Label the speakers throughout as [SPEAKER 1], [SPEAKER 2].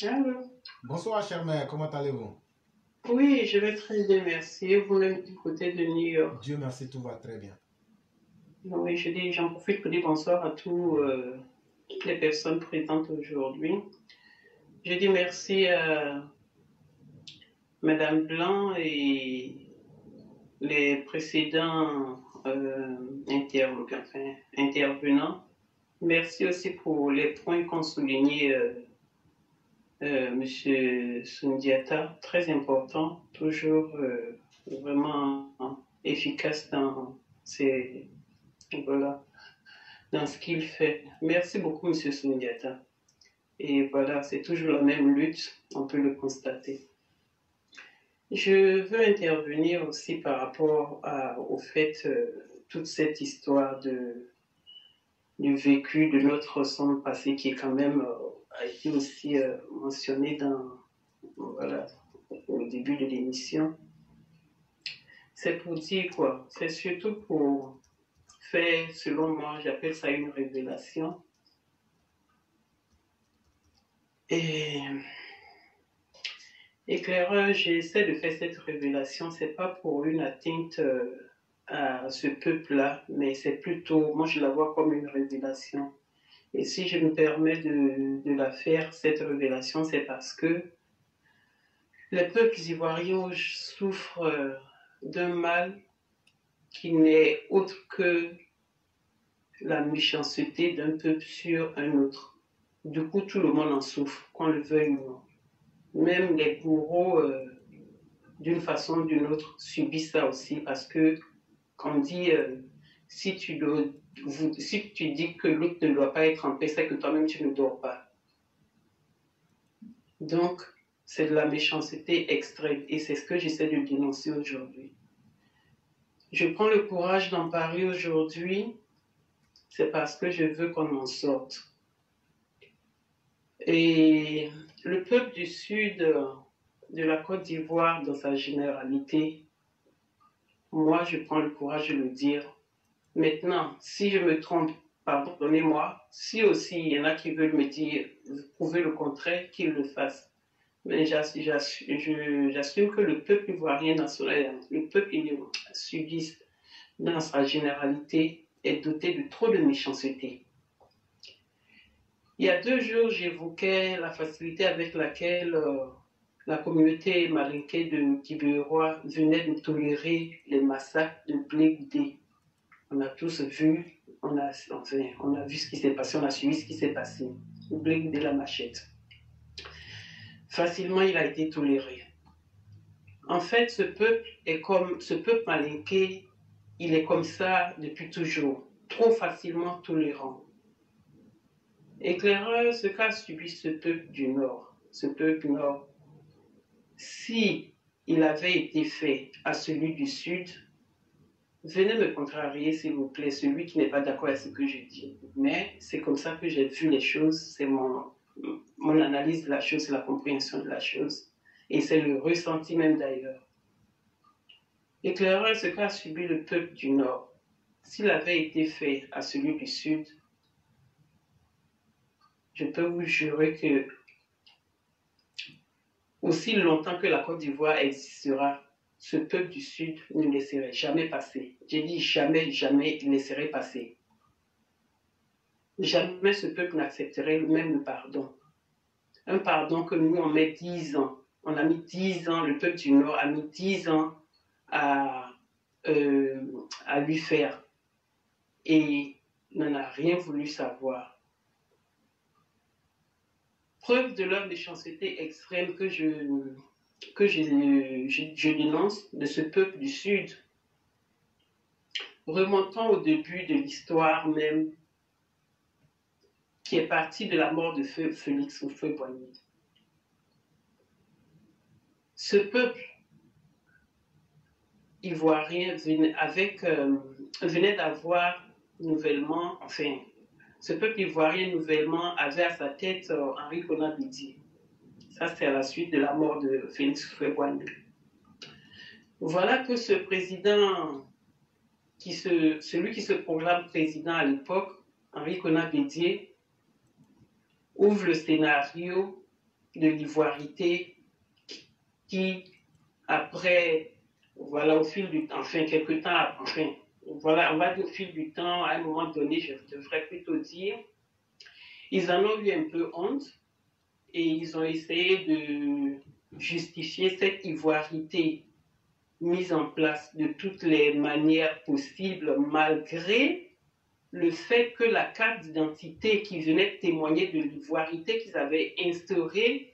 [SPEAKER 1] Allô?
[SPEAKER 2] Bonsoir, chère mère, comment allez-vous?
[SPEAKER 1] Oui, je vais très bien, merci. Vous-même du côté de New York.
[SPEAKER 2] Dieu merci, tout va très bien.
[SPEAKER 1] Oui, j'en profite pour dire bonsoir à toutes les personnes présentes aujourd'hui. Je dis merci à Madame Blanc et les précédents intervenants. Merci aussi pour les points qu'ont soulignés Monsieur Sundiata, très important, toujours vraiment efficace dans ses, voilà, dans ce qu'il fait. Merci beaucoup, Monsieur Sundiata. Et voilà, c'est toujours la même lutte, on peut le constater. Je veux intervenir aussi par rapport au fait, toute cette histoire du vécu de notre son passé qui est quand même a été aussi mentionné voilà, au début de l'émission. C'est pour dire quoi? C'est surtout pour faire, selon moi, j'appelle ça une révélation. Et éclaireur, j'essaie de faire cette révélation, c'est pas pour une atteinte à ce peuple-là, mais c'est plutôt, moi je la vois comme une révélation. Et si je me permets de la faire, cette révélation, c'est parce que les peuples ivoiriens souffrent d'un mal qui n'est autre que la méchanceté d'un peuple sur un autre. Du coup, tout le monde en souffre, qu'on le veuille ou non. Même les bourreaux, d'une façon ou d'une autre, subissent ça aussi parce que, quand on dit, si, tu dois, si tu dis que l'autre ne doit pas être en paix, c'est que toi-même tu ne dors pas. Donc, c'est de la méchanceté extrême et c'est ce que j'essaie de dénoncer aujourd'hui. Je prends le courage d'en parler aujourd'hui, c'est parce que je veux qu'on en sorte. Et le peuple du sud de la Côte d'Ivoire, dans sa généralité, moi, je prends le courage de le dire. Maintenant, si je me trompe, pardonnez-moi. Si aussi il y en a qui veulent me dire, prouver le contraire, qu'ils le fassent. Mais j'assume que le peuple ivoirien, le peuple sudiste, dans sa généralité, est doté de trop de méchanceté. Il y a 2 jours, j'évoquais la facilité avec laquelle la communauté malinquée de Kibérois venait de tolérer les massacres de Blé. On a tous vu, on a vu ce qui s'est passé, on a suivi ce qui s'est passé. Blé la machette. Facilement, il a été toléré. En fait, ce peuple malinqué, il est comme ça depuis toujours, trop facilement tolérant. Éclaireur, ce qu'a subi ce peuple du Nord, ce peuple Nord, si il avait été fait à celui du Sud, venez me contrarier, s'il vous plaît, celui qui n'est pas d'accord avec ce que je dis. Mais c'est comme ça que j'ai vu les choses, c'est mon analyse de la chose, c'est la compréhension de la chose. Et c'est le ressenti même d'ailleurs. Éclaireur, ce qu'a subi le peuple du Nord, s'il avait été fait à celui du Sud, je peux vous jurer que aussi longtemps que la Côte d'Ivoire existera, ce peuple du Sud ne laisserait jamais passer. J'ai dit jamais, jamais, il laisserait passer. Jamais ce peuple n'accepterait même le pardon. Un pardon que nous, on met 10 ans. On a mis 10 ans, le peuple du Nord a mis 10 ans à, euh, à lui faire. Et n'en a rien voulu savoir. Preuve de leur méchanceté extrême je dénonce de ce peuple du Sud. Remontons au début de l'histoire même, qui est partie de la mort de Félix Houphouët-Boigny. Ce peuple ivoirien venait d'avoir nouvellement, enfin, ce peuple ivoirien nouvellement avait à sa tête Henri Konan Bédié. Ça, c'est à la suite de la mort de Félix Houphouët-Boigny. Voilà que ce président, celui qui se proclame président à l'époque, Henri Konan Bédié, ouvre le scénario de l'ivoirité qui, après, voilà, au fil du temps, enfin, quelques temps, enfin, voilà, on va dire au fil du temps, à un moment donné, je devrais plutôt dire, ils en ont eu un peu honte et ils ont essayé de justifier cette ivoirité mise en place de toutes les manières possibles, malgré le fait que la carte d'identité qui venait témoigner de l'ivoirité qu'ils avaient instaurée,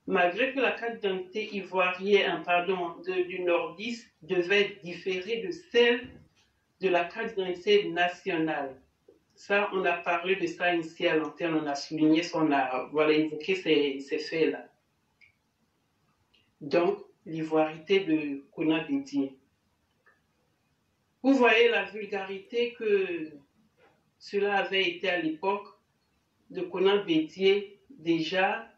[SPEAKER 1] malgré que la carte d'identité ivoirienne, du nordiste devait différer de celle de la carte d'identité nationale. Ça, on a parlé de ça ici à l'antenne, on a souligné, on a évoqué ces faits-là. Donc, l'ivoirité de Konan Bédié. Vous voyez la vulgarité que cela avait été à l'époque de Konan Bédié, déjà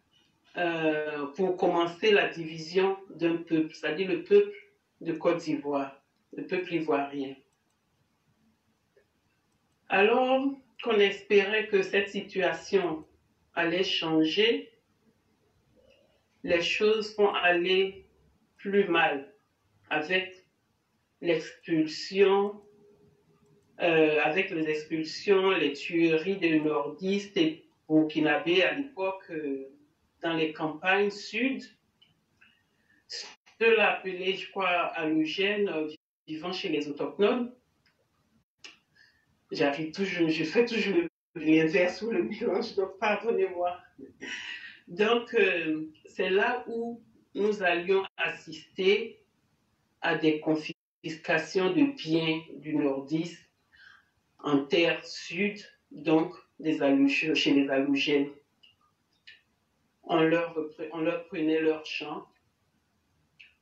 [SPEAKER 1] pour commencer la division d'un peuple, c'est-à-dire le peuple de Côte d'Ivoire, le peuple ivoirien. Alors qu'on espérait que cette situation allait changer, les choses vont aller plus mal avec l'expulsion, avec les expulsions, les tueries des nordistes et burkinabés à l'époque dans les campagnes sud. Ceux-là appelés, je crois, allogènes, vivant chez les autochtones. Je fais toujours l'inverse ou le mélange, donc pardonnez-moi. Donc, c'est là où nous allions assister à des confiscations de biens du nordiste en terre sud, donc chez les allogènes. On leur prenait leurs champs.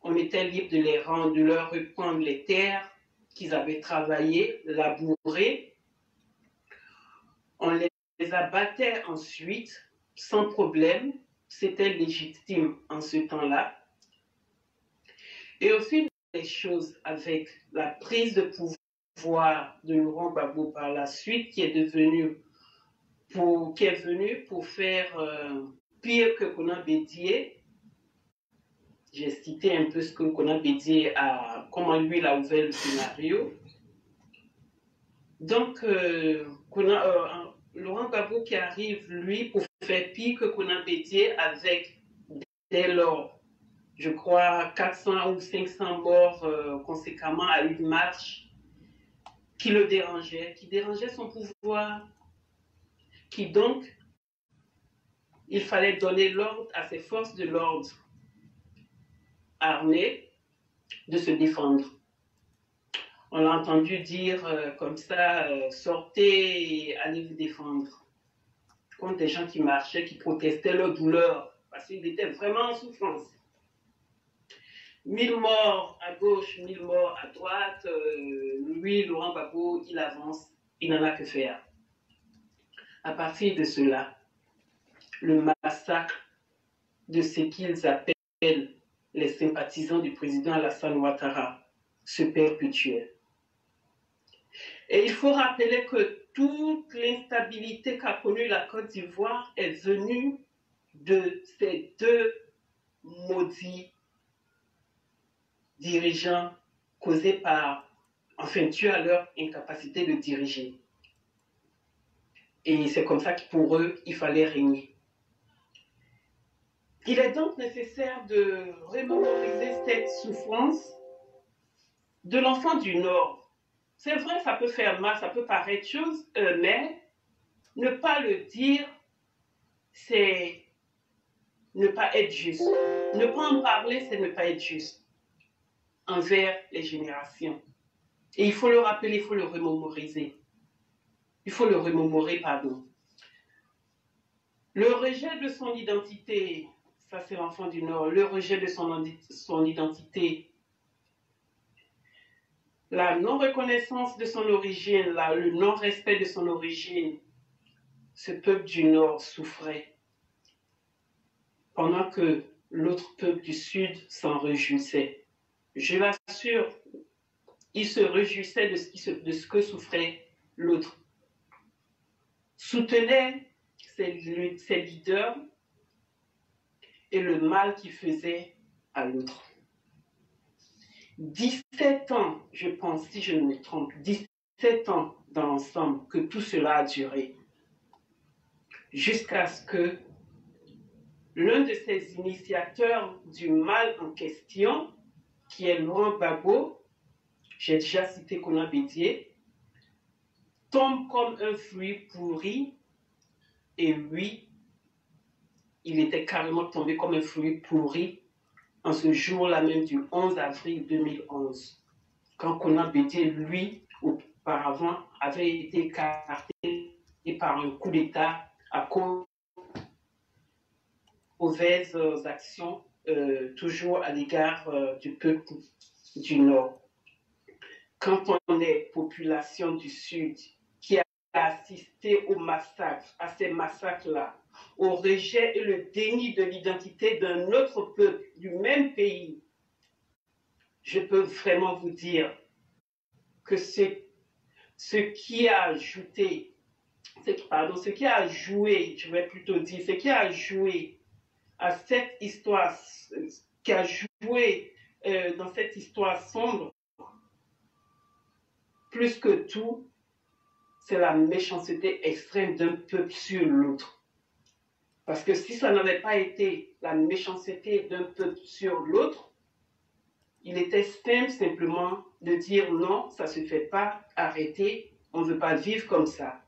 [SPEAKER 1] On était libre de leur reprendre les terres qu'ils avaient travaillées, labourées. On les abattait ensuite sans problème. C'était légitime en ce temps-là. Et au fil des choses, avec la prise de pouvoir de Laurent Gbagbo par la suite, qui est venu pour faire pire que Konan Bédié. J'ai cité un peu ce que Konan Bédié a, comment lui il a ouvert le scénario. Donc, Laurent Gbagbo qui arrive, lui, pour faire pire que Konan Bédié, avec dès lors, je crois, 400 ou 500 morts conséquemment à une marche qui le dérangeait, qui dérangeait son pouvoir, qui donc, il fallait donner l'ordre à ses forces de l'ordre armées de se défendre. On l'a entendu dire comme ça, sortez et allez vous défendre. Contre des gens qui marchaient, qui protestaient leur douleur, parce qu'ils étaient vraiment en souffrance. 1000 morts à gauche, 1000 morts à droite, lui, Laurent Gbagbo, il avance, il n'en a que faire. À partir de cela, le massacre de ce qu'ils appellent les sympathisants du président Alassane Ouattara se perpétuait. Et il faut rappeler que toute l'instabilité qu'a connue la Côte d'Ivoire est venue de ces deux maudits dirigeants causés par, enfin, dû à leur incapacité de diriger. Et c'est comme ça que pour eux, il fallait régner. Il est donc nécessaire de remémoriser cette souffrance de l'enfant du Nord. C'est vrai, ça peut faire mal, ça peut paraître chose, mais ne pas le dire, c'est ne pas être juste. Ne pas en parler, c'est ne pas être juste envers les générations. Et il faut le rappeler, il faut le remémoriser. Il faut le remémorer, pardon. Le rejet de son identité, ça c'est l'enfant du Nord, le rejet de son identité, la non-reconnaissance de son origine, le non-respect de son origine, ce peuple du Nord souffrait, pendant que l'autre peuple du Sud s'en réjouissait. Je l'assure, il se réjouissait de ce que souffrait l'autre. Soutenait ses leaders et le mal qu'il faisait à l'autre. 17 ans, je pense, si je ne me trompe, 17 ans dans l'ensemble que tout cela a duré, jusqu'à ce que l'un de ces initiateurs du mal en question, qui est Laurent Gbagbo, j'ai déjà cité Konan Bédié, tombe comme un fruit pourri, et oui, il était carrément tombé comme un fruit pourri en ce jour-là même du 11 avril 2011, quand Konan Bédié, lui, auparavant, avait été écarté par un coup d'État à cause de mauvaises actions, toujours à l'égard du peuple du Nord. Quand on est population du Sud qui a assisté au massacre, à ces massacres-là, au rejet et le déni de l'identité d'un autre peuple du même pays, je peux vraiment vous dire que ce qui a ajouté, ce qui a joué, je vais plutôt dire, ce qui a joué à cette histoire, qui a joué dans cette histoire sombre, plus que tout, c'est la méchanceté extrême d'un peuple sur l'autre. Parce que si ça n'avait pas été la méchanceté d'un peuple sur l'autre, il était simple simplement de dire non, ça ne se fait pas, arrêtez, on ne veut pas vivre comme ça.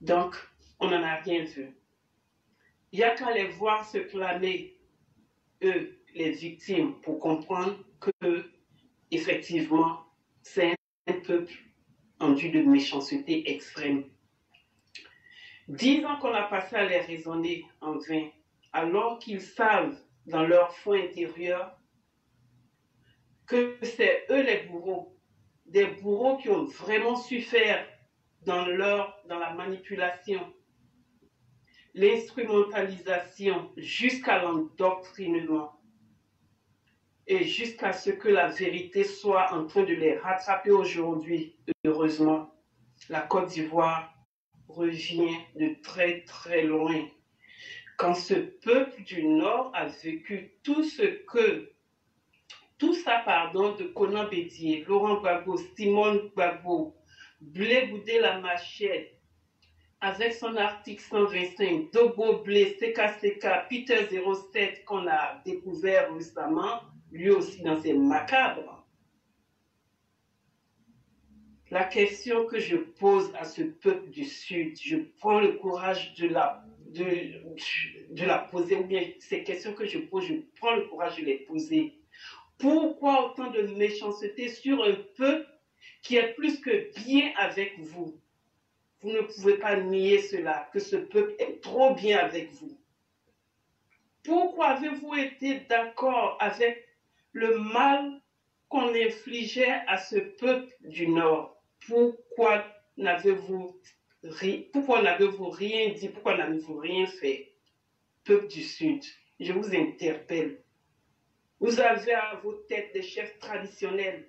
[SPEAKER 1] Donc, on n'en a rien vu. Il n'y a qu'à les voir se clamer, eux, les victimes, pour comprendre que, effectivement, c'est un peuple enduit de méchanceté extrême. 10 ans qu'on a passé à les raisonner en vain, alors qu'ils savent dans leur fond intérieur que c'est eux les bourreaux, des bourreaux qui ont vraiment su faire dans la manipulation, l'instrumentalisation jusqu'à l'endoctrinement et jusqu'à ce que la vérité soit en train de les rattraper aujourd'hui. Heureusement, la Côte d'Ivoire revient de très très loin. Quand ce peuple du Nord a vécu tout ça, de Konan Bédié, Laurent Gbagbo, Simone Gbagbo, Blé Goudé la Machette, avec son article 125, Dogo Blé, CKCK, Peter 07 qu'on a découvert récemment, lui aussi dans ses macabres. La question que je pose à ce peuple du Sud, je prends le courage de la poser, ou bien ces questions que je pose, je prends le courage de les poser. Pourquoi autant de méchanceté sur un peuple qui est plus que bien avec vous? Vous ne pouvez pas nier cela, que ce peuple est trop bien avec vous. Pourquoi avez-vous été d'accord avec le mal qu'on infligeait à ce peuple du Nord? Pourquoi n'avez-vous rien dit? Pourquoi n'avez-vous rien fait? Peuple du Sud, je vous interpelle. Vous avez à vos têtes des chefs traditionnels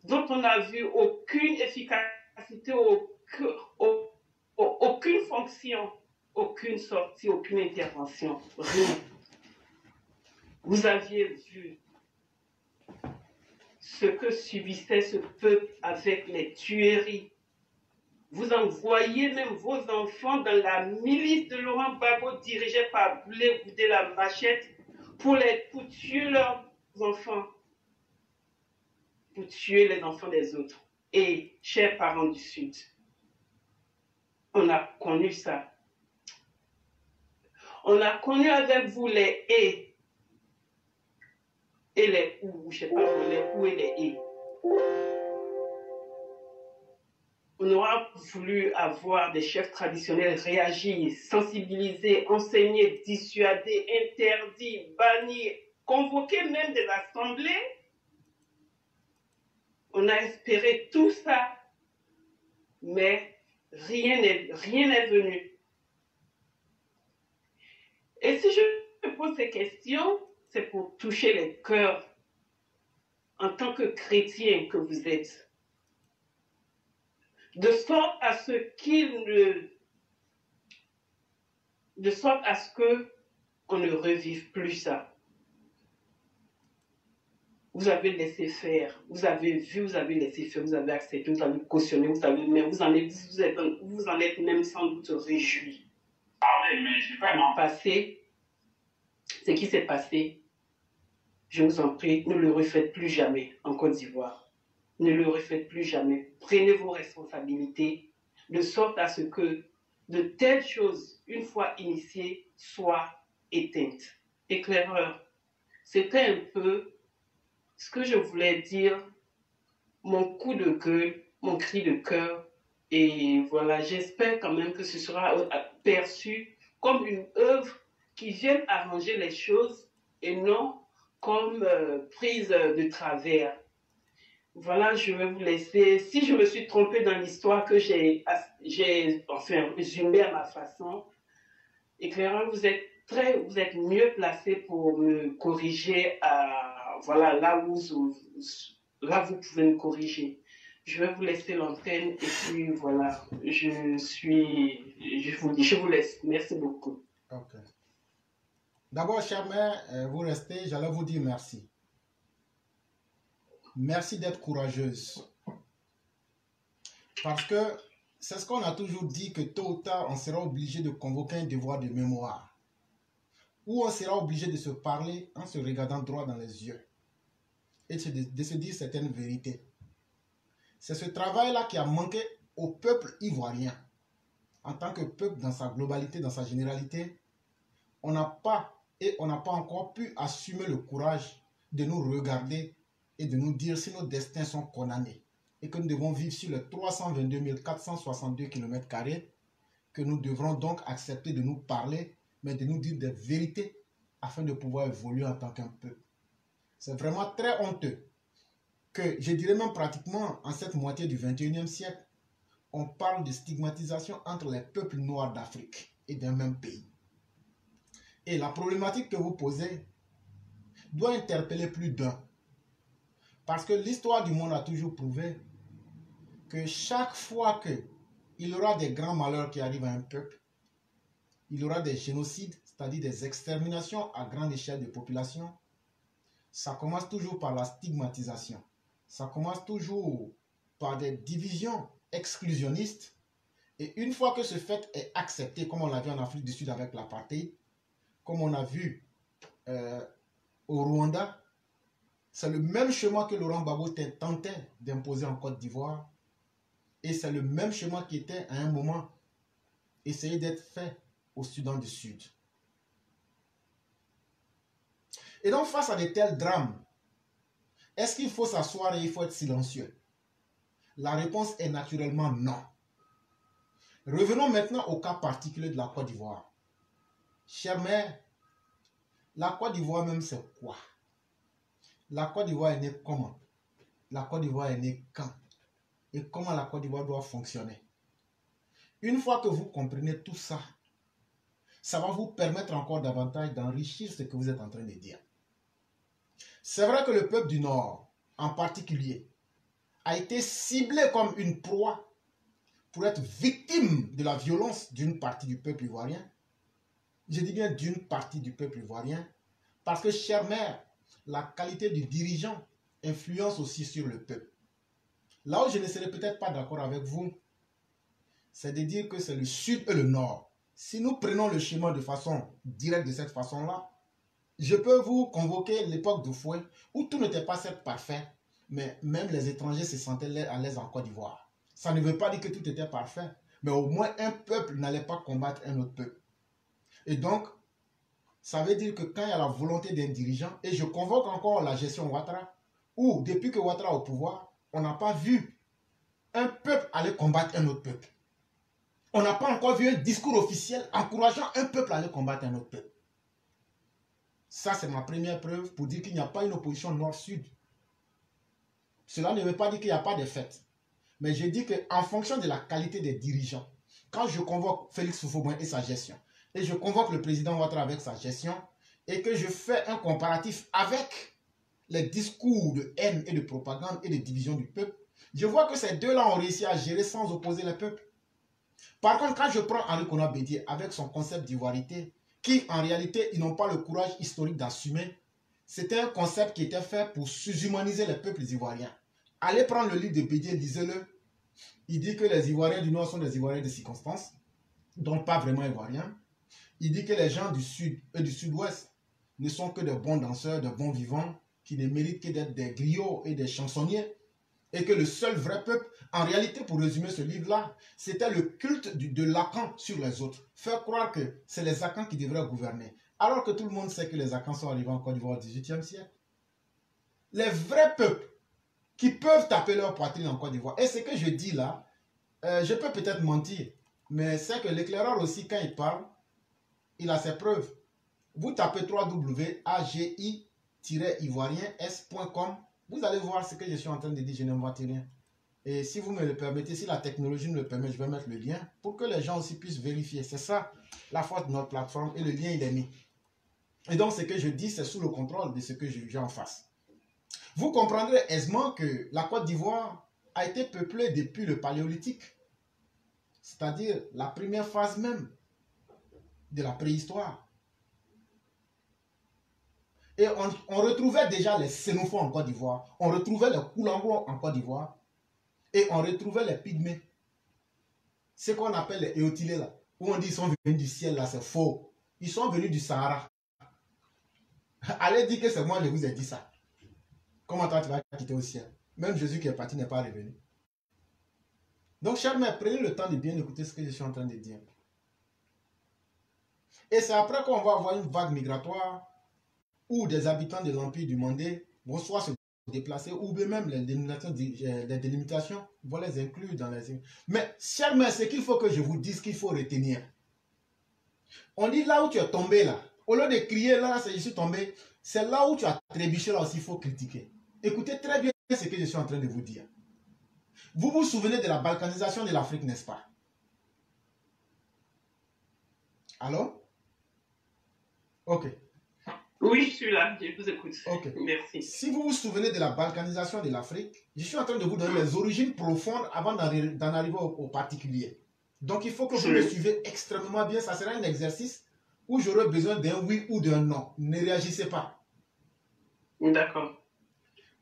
[SPEAKER 1] dont on n'a vu aucune efficacité, aucune fonction, aucune sortie, aucune intervention, rien. Vous aviez vu ce que subissait ce peuple avec les tueries. Vous envoyez même vos enfants dans la milice de Laurent Gbagbo dirigée par Blé Goudé la Machette pour tuer leurs enfants, pour tuer les enfants des autres. Et, chers parents du Sud, on a connu ça. On a connu avec vous les haies et les ou, je ne sais pas, les ou et les haies. On aura voulu avoir des chefs traditionnels réagir, sensibiliser, enseigner, dissuader, interdire, bannir, convoquer même des assemblées. On a espéré tout ça, mais rien n'est venu. Et si je me pose ces questions, c'est pour toucher les cœurs en tant que chrétien que vous êtes. De sorte à ce qu'ils de sorte à ce qu'on ne revive plus ça. Vous avez laissé faire, vous avez vu, vous avez laissé faire, vous avez accepté, vous avez cautionné, vous avez même, vous en êtes même sans doute réjoui. Le passé, ce qui s'est passé, je vous en prie, ne le refaites plus jamais en Côte d'Ivoire. Ne le refaites plus jamais. Prenez vos responsabilités de sorte à ce que de telles choses, une fois initiées, soient éteintes. Éclaireur, c'était un peu ce que je voulais dire, mon coup de gueule, mon cri de cœur. Et voilà, j'espère quand même que ce sera perçu comme une œuvre qui vient arranger les choses et non comme prise de travers. Voilà, je vais vous laisser. Si je me suis trompée dans l'histoire que j'ai enfin résumée à ma façon, éclaireur, vous êtes mieux placé pour me corriger voilà, là où vous pouvez me corriger. Je vais vous laisser l'antenne et puis voilà, je vous laisse. Merci beaucoup.
[SPEAKER 2] Ok. D'abord, chère mère, vous restez, j'allais vous dire merci. Merci d'être courageuse. Parce que c'est ce qu'on a toujours dit, que tôt ou tard, on sera obligé de convoquer un devoir de mémoire. Ou on sera obligé de se parler en se regardant droit dans les yeux. Et de se dire certaines vérités. C'est ce travail-là qui a manqué au peuple ivoirien. En tant que peuple, dans sa globalité, dans sa généralité, on n'a pas encore pu assumer le courage de nous regarder et de nous dire si nos destins sont condamnés et que nous devons vivre sur les 322 462 km², que nous devrons donc accepter de nous parler, mais de nous dire des vérités afin de pouvoir évoluer en tant qu'un peuple. C'est vraiment très honteux que, je dirais même pratiquement en cette moitié du 21e siècle, on parle de stigmatisation entre les peuples noirs d'Afrique et d'un même pays. Et la problématique que vous posez doit interpeller plus d'un. Parce que l'histoire du monde a toujours prouvé que chaque fois qu'il y aura des grands malheurs qui arrivent à un peuple, il y aura des génocides, c'est-à-dire des exterminations à grande échelle de population, ça commence toujours par la stigmatisation. Ça commence toujours par des divisions exclusionnistes. Et une fois que ce fait est accepté, comme on l'a vu en Afrique du Sud avec l'apartheid, comme on a vu au Rwanda, c'est le même chemin que Laurent Gbagbo tentait d'imposer en Côte d'Ivoire. Et c'est le même chemin qui était à un moment essayé d'être fait au Soudan du Sud. Et donc face à de tels drames, est-ce qu'il faut s'asseoir et il faut être silencieux? La réponse est naturellement non. Revenons maintenant au cas particulier de la Côte d'Ivoire. Chère mère, la Côte d'Ivoire même c'est quoi? La Côte d'Ivoire est née comment? La Côte d'Ivoire est née quand? Et comment la Côte d'Ivoire doit fonctionner? Une fois que vous comprenez tout ça, ça va vous permettre encore davantage d'enrichir ce que vous êtes en train de dire. C'est vrai que le peuple du Nord, en particulier, a été ciblé comme une proie pour être victime de la violence d'une partie du peuple ivoirien. Je dis bien d'une partie du peuple ivoirien, parce que, chère mère, la qualité du dirigeant influence aussi sur le peuple. Là où je ne serai peut-être pas d'accord avec vous, c'est de dire que c'est le Sud et le Nord. Si nous prenons le chemin de façon directe de cette façon-là, je peux vous convoquer l'époque du fouet où tout n'était pas certes parfait, mais même les étrangers se sentaient à l'aise en Côte d'Ivoire. Ça ne veut pas dire que tout était parfait, mais au moins un peuple n'allait pas combattre un autre peuple. Et donc, ça veut dire que quand il y a la volonté d'un dirigeant, et je convoque encore la gestion Ouattara, où depuis que Ouattara est au pouvoir, on n'a pas vu un peuple aller combattre un autre peuple. On n'a pas encore vu un discours officiel encourageant un peuple à aller combattre un autre peuple. Ça, c'est ma première preuve pour dire qu'il n'y a pas une opposition nord-sud. Cela ne veut pas dire qu'il n'y a pas de fait. Mais je dis qu'en fonction de la qualité des dirigeants, quand je convoque Félix Houphouët-Boigny et sa gestion, et je convoque le président Ouattara avec sa gestion, et que je fais un comparatif avec les discours de haine et de propagande et de division du peuple, je vois que ces deux-là ont réussi à gérer sans opposer le peuple. Par contre, quand je prends Henri Konan Bédié avec son concept d'ivoirité, qui en réalité, ils n'ont pas le courage historique d'assumer, c'était un concept qui était fait pour sous-humaniser les peuples ivoiriens. Allez prendre le livre de Bédié, lisez-le. Il dit que les Ivoiriens du Nord sont des Ivoiriens de circonstances, donc pas vraiment Ivoiriens. Il dit que les gens du Sud et du Sud-Ouest ne sont que de bons danseurs, de bons vivants, qui ne méritent que d'être des griots et des chansonniers. Et que le seul vrai peuple, en réalité, pour résumer ce livre-là, c'était le culte de Lacan sur les autres. Faire croire que c'est les Akans qui devraient gouverner. Alors que tout le monde sait que les Akans sont arrivés en Côte d'Ivoire au XVIIIe siècle. Les vrais peuples qui peuvent taper leur poitrine en Côte d'Ivoire. Et ce que je dis là, je peux peut-être mentir, mais c'est que l'éclaireur aussi, quand il parle, il a ses preuves. Vous tapez www.agi-ivoirien-s.com, vous allez voir ce que je suis en train de dire, je n'invente rien. Et si vous me le permettez, si la technologie me le permet, je vais mettre le lien pour que les gens aussi puissent vérifier. C'est ça la force de notre plateforme et le lien il est mis. Et donc ce que je dis, c'est sous le contrôle de ce que j'ai en face. Vous comprendrez aisément que la Côte d'Ivoire a été peuplée depuis le Paléolithique, c'est-à-dire la première phase même de la préhistoire. Et on retrouvait déjà les Sénoufos en Côte d'Ivoire, on retrouvait les Koulangos en Côte d'Ivoire, et on retrouvait les Pygmées. Ce qu'on appelle les Éotilés là, où on dit qu'ils sont venus du ciel là, c'est faux. Ils sont venus du Sahara. Allez dire que c'est moi qui vous ai dit ça. Comment toi tu vas quitter au ciel? Même Jésus qui est parti n'est pas revenu. Donc, chers mères, prenez le temps de bien écouter ce que je suis en train de dire. Et c'est après qu'on va avoir une vague migratoire où des habitants de l'Empire du Mandé vont soit se déplacer ou même les délimitations vont les inclure dans les... Mais, chers mères, ce qu'il faut que je vous dise qu'il faut retenir. On dit là où tu es tombé là, au lieu de crier là, je suis tombé, c'est là où tu as trébuché là aussi, il faut critiquer. Écoutez très bien ce que je suis en train de vous dire. Vous vous souvenez de la balkanisation de l'Afrique, n'est-ce pas? Allô? Ok.
[SPEAKER 1] Oui, je suis là, je vous écoute.
[SPEAKER 2] Ok.
[SPEAKER 1] Merci.
[SPEAKER 2] Si vous vous souvenez de la balkanisation de l'Afrique, je suis en train de vous donner les origines profondes avant d'en arriver au particulier. Donc il faut que vous me suivez extrêmement bien. Ça sera un exercice où j'aurai besoin d'un oui ou d'un non. Ne réagissez pas.
[SPEAKER 1] D'accord.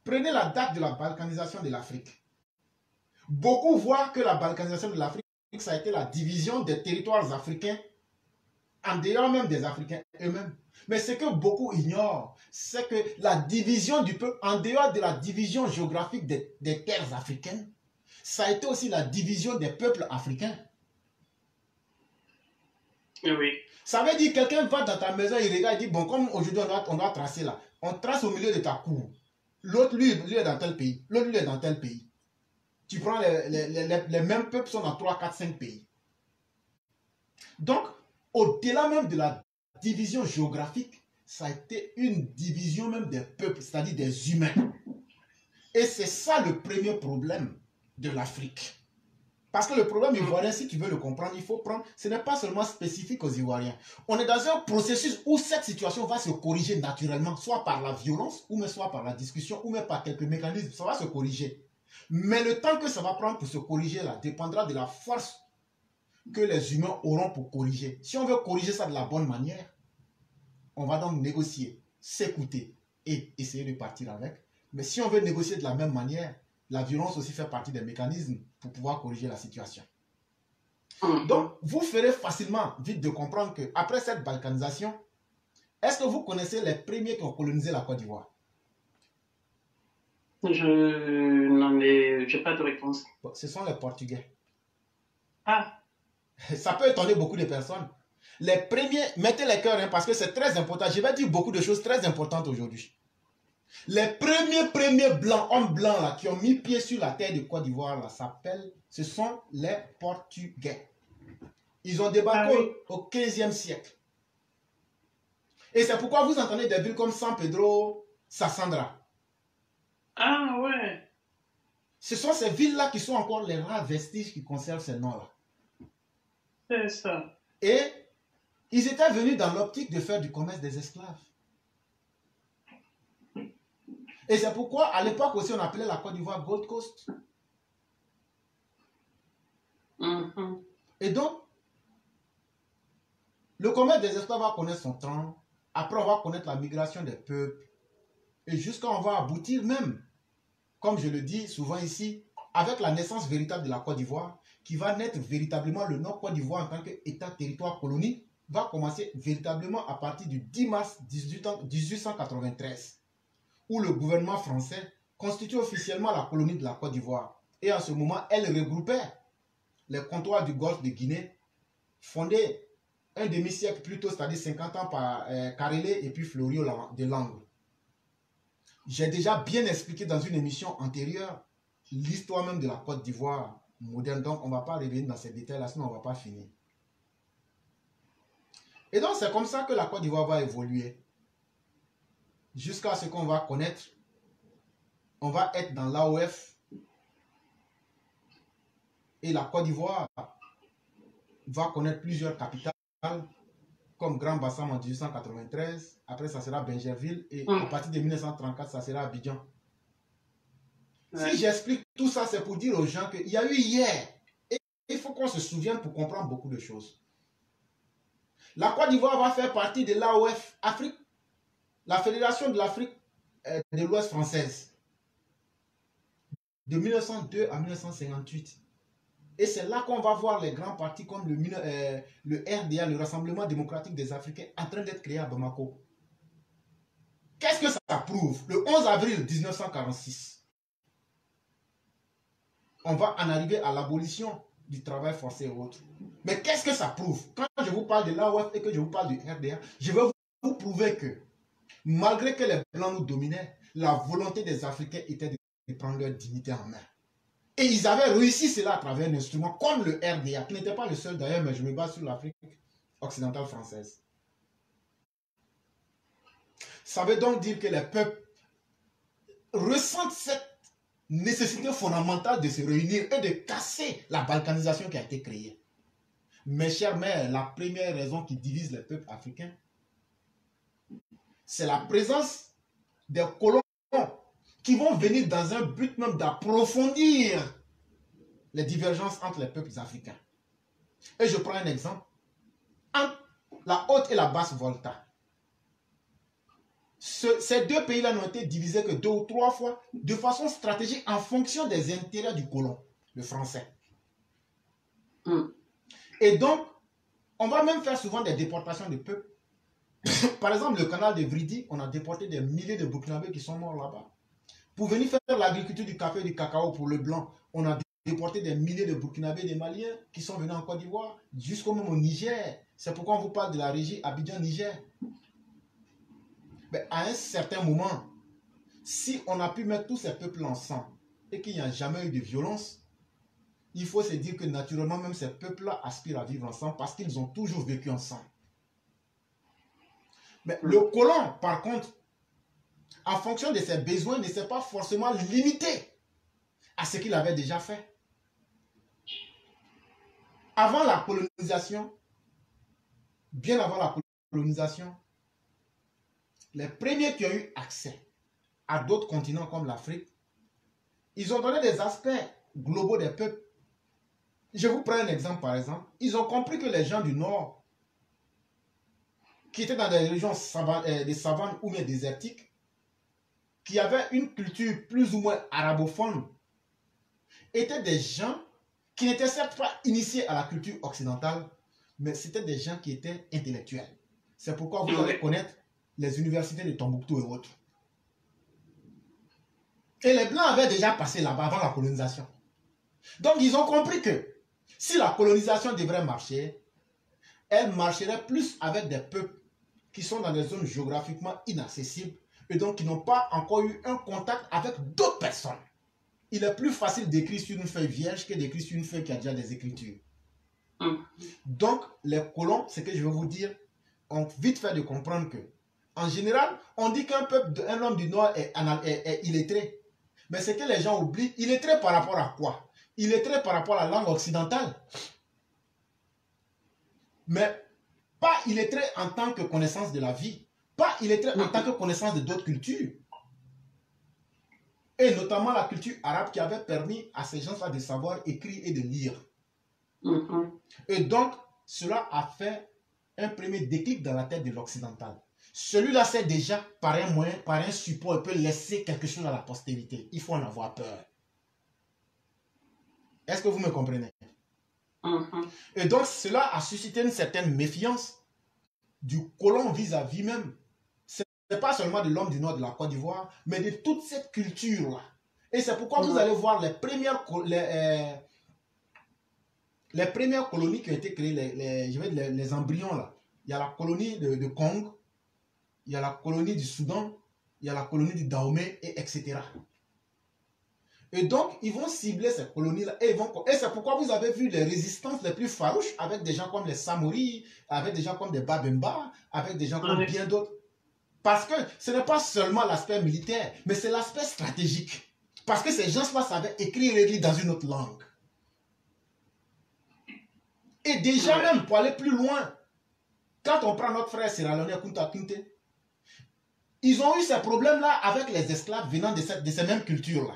[SPEAKER 2] Prenez la date de la balkanisation de l'Afrique. Beaucoup voient que la balkanisation de l'Afrique, ça a été la division des territoires africains en dehors même des Africains eux-mêmes. Mais ce que beaucoup ignorent, c'est que la division du peuple, en dehors de la division géographique des terres africaines, ça a été aussi la division des peuples africains.
[SPEAKER 1] Oui.
[SPEAKER 2] Ça veut dire que quelqu'un va dans ta maison, il regarde, il dit, bon, comme aujourd'hui on doit tracer là, on trace au milieu de ta cour. L'autre, lui est dans tel pays. L'autre, lui est dans tel pays. Tu prends les mêmes peuples sont dans 3, 4, 5 pays. Donc, au-delà même de la division géographique, ça a été une division même des peuples, c'est-à-dire des humains. Et c'est ça le premier problème de l'Afrique. Parce que le problème ivoirien, si tu veux le comprendre, il faut prendre, ce n'est pas seulement spécifique aux Ivoiriens. On est dans un processus où cette situation va se corriger naturellement, soit par la violence, ou même soit par la discussion, ou même par quelques mécanismes, ça va se corriger. Mais le temps que ça va prendre pour se corriger là, dépendra de la force que les humains auront pour corriger. Si on veut corriger ça de la bonne manière, on va donc négocier, s'écouter et essayer de partir avec. Mais si on veut négocier de la même manière, la violence aussi fait partie des mécanismes pour pouvoir corriger la situation. Donc, vous ferez facilement vite de comprendre qu'après cette balkanisation, est-ce que vous connaissez les premiers qui ont colonisé la Côte d'Ivoire?
[SPEAKER 1] Je n'ai pas de réponse.
[SPEAKER 2] Bon, ce sont les Portugais.
[SPEAKER 1] Ah.
[SPEAKER 2] Ça peut étonner beaucoup de personnes. Les premiers, mettez les cœurs, hein, parce que c'est très important. Je vais dire beaucoup de choses très importantes aujourd'hui. Les premiers blancs, hommes blancs là, qui ont mis pied sur la terre de Côte d'Ivoire, là, ce sont les Portugais. Ils ont débarqué au 15e siècle. Et c'est pourquoi vous entendez des villes comme San Pedro, Sassandra.
[SPEAKER 1] Ah ouais.
[SPEAKER 2] Ce sont ces villes-là qui sont encore les rares vestiges qui conservent ces noms-là.
[SPEAKER 1] C'est ça.
[SPEAKER 2] Et ils étaient venus dans l'optique de faire du commerce des esclaves. Et c'est pourquoi, à l'époque aussi, on appelait la Côte d'Ivoire Gold Coast. Et donc, le commerce des esclaves va connaître son temps. Après, on va connaître la migration des peuples. Et jusqu'à on va aboutir même, comme je le dis souvent ici, avec la naissance véritable de la Côte d'Ivoire, qui va naître véritablement le Nord Côte d'Ivoire en tant qu'État, territoire, colonie, va commencer véritablement à partir du 10 mars 1893, où le gouvernement français constitue officiellement la colonie de la Côte d'Ivoire. Et à ce moment, elle regroupait les comptoirs du golfe de Guinée, fondés un demi-siècle plus tôt, c'est-à-dire 50 ans par Carélé et puis Floriot de Langres. J'ai déjà bien expliqué dans une émission antérieure l'histoire même de la Côte d'Ivoire moderne, donc on ne va pas revenir dans ces détails-là, sinon on ne va pas finir. Et donc c'est comme ça que la Côte d'Ivoire va évoluer, jusqu'à ce qu'on va connaître, on va être dans l'AOF, et la Côte d'Ivoire va connaître plusieurs capitales, comme Grand Bassam en 1893, après ça sera Bingerville, et à partir de 1934, ça sera Abidjan. Ouais. Si j'explique tout ça, c'est pour dire aux gens qu'il y a eu hier, et il faut qu'on se souvienne pour comprendre beaucoup de choses. La Côte d'Ivoire va faire partie de l'AOF, Afrique, la Fédération de l'Afrique de l'Ouest française, de 1902 à 1958. Et c'est là qu'on va voir les grands partis comme le RDA, le Rassemblement démocratique des Africains, en train d'être créé à Bamako. Qu'est-ce que ça prouve? Le 11 avril 1946, on va en arriver à l'abolition du travail forcé et autres. Mais qu'est-ce que ça prouve? Quand je vous parle de l'AOF et que je vous parle du RDA, je vais vous prouver que, malgré que les Blancs nous dominaient, la volonté des Africains était de prendre leur dignité en main. Et ils avaient réussi cela à travers un instrument comme le RDA, qui n'était pas le seul d'ailleurs, mais je me base sur l'Afrique occidentale française. Ça veut donc dire que les peuples ressentent cette nécessité fondamentale de se réunir et de casser la balkanisation qui a été créée. Mes chers mères, la première raison qui divise les peuples africains, c'est la présence des colons qui vont venir dans un but même d'approfondir les divergences entre les peuples africains. Et je prends un exemple. Entre la Haute et la Basse Volta, ces deux pays-là n'ont été divisés que 2 ou 3 fois de façon stratégique en fonction des intérêts du colon, le français. Et donc, on va même faire souvent des déportations de peuples. Par exemple, le canal de Vridi, on a déporté des milliers de Burkinabés qui sont morts là-bas. Pour venir faire l'agriculture du café et du cacao pour le blanc, on a déporté des milliers de Burkinabés, des Maliens qui sont venus en Côte d'Ivoire, jusqu'au même au Niger. C'est pourquoi on vous parle de la régie Abidjan-Niger. Mais à un certain moment, si on a pu mettre tous ces peuples ensemble et qu'il n'y a jamais eu de violence, il faut se dire que naturellement, même ces peuples-là aspirent à vivre ensemble parce qu'ils ont toujours vécu ensemble. Mais le colon, par contre, en fonction de ses besoins, ne s'est pas forcément limité à ce qu'il avait déjà fait. Avant la colonisation, bien avant la colonisation, les premiers qui ont eu accès à d'autres continents comme l'Afrique, ils ont donné des aspects globaux des peuples. Je vous prends un exemple par exemple. Ils ont compris que les gens du Nord, qui étaient dans des régions des savanes ou bien désertiques, qui avaient une culture plus ou moins arabophone, étaient des gens qui n'étaient certes pas initiés à la culture occidentale, mais c'était des gens qui étaient intellectuels. C'est pourquoi vous allez connaître les universités de Tombouctou et autres. Et les Blancs avaient déjà passé là-bas avant la colonisation. Donc ils ont compris que si la colonisation devrait marcher, elle marcherait plus avec des peuples qui sont dans des zones géographiquement inaccessibles et donc qui n'ont pas encore eu un contact avec d'autres personnes. Il est plus facile d'écrire sur une feuille vierge que d'écrire sur une feuille qui a déjà des écritures. Donc, les colons, ce que je vais vous dire, ont vite fait de comprendre que, en général, on dit qu'un peuple, un homme du Nord est illettré. Mais ce que les gens oublient, illettré par rapport à quoi? Illettré par rapport à la langue occidentale. Mais pas illettré en tant que connaissance de la vie. Pas illettré en tant que connaissance de d'autres cultures. Et notamment la culture arabe qui avait permis à ces gens-là de savoir écrire et de lire. Et donc, cela a fait un premier déclic dans la tête de l'occidental. Celui-là sait déjà, par un moyen, par un support, il peut laisser quelque chose à la postérité. Il faut en avoir peur. Est-ce que vous me comprenez? Et donc, cela a suscité une certaine méfiance du colon vis-à-vis même. Ce n'est pas seulement de l'homme du Nord de la Côte d'Ivoire, mais de toute cette culture-là. Et c'est pourquoi vous allez voir les premières colonies qui ont été créées, les embryons là. Il y a la colonie de Congo, il y a la colonie du Soudan, il y a la colonie du Dahomey, etc. Et donc, ils vont cibler ces colonies-là. Et c'est pourquoi vous avez vu les résistances les plus farouches avec des gens comme les Samori, avec des gens comme des Babemba, avec des gens comme bien d'autres. Parce que ce n'est pas seulement l'aspect militaire, mais c'est l'aspect stratégique. Parce que ces gens-là savaient écrire et lire dans une autre langue. Et déjà même, pour aller plus loin, quand on prend notre frère Sierra Leone Kunta Kinte, ils ont eu ces problèmes-là avec les esclaves venant de ces mêmes cultures-là.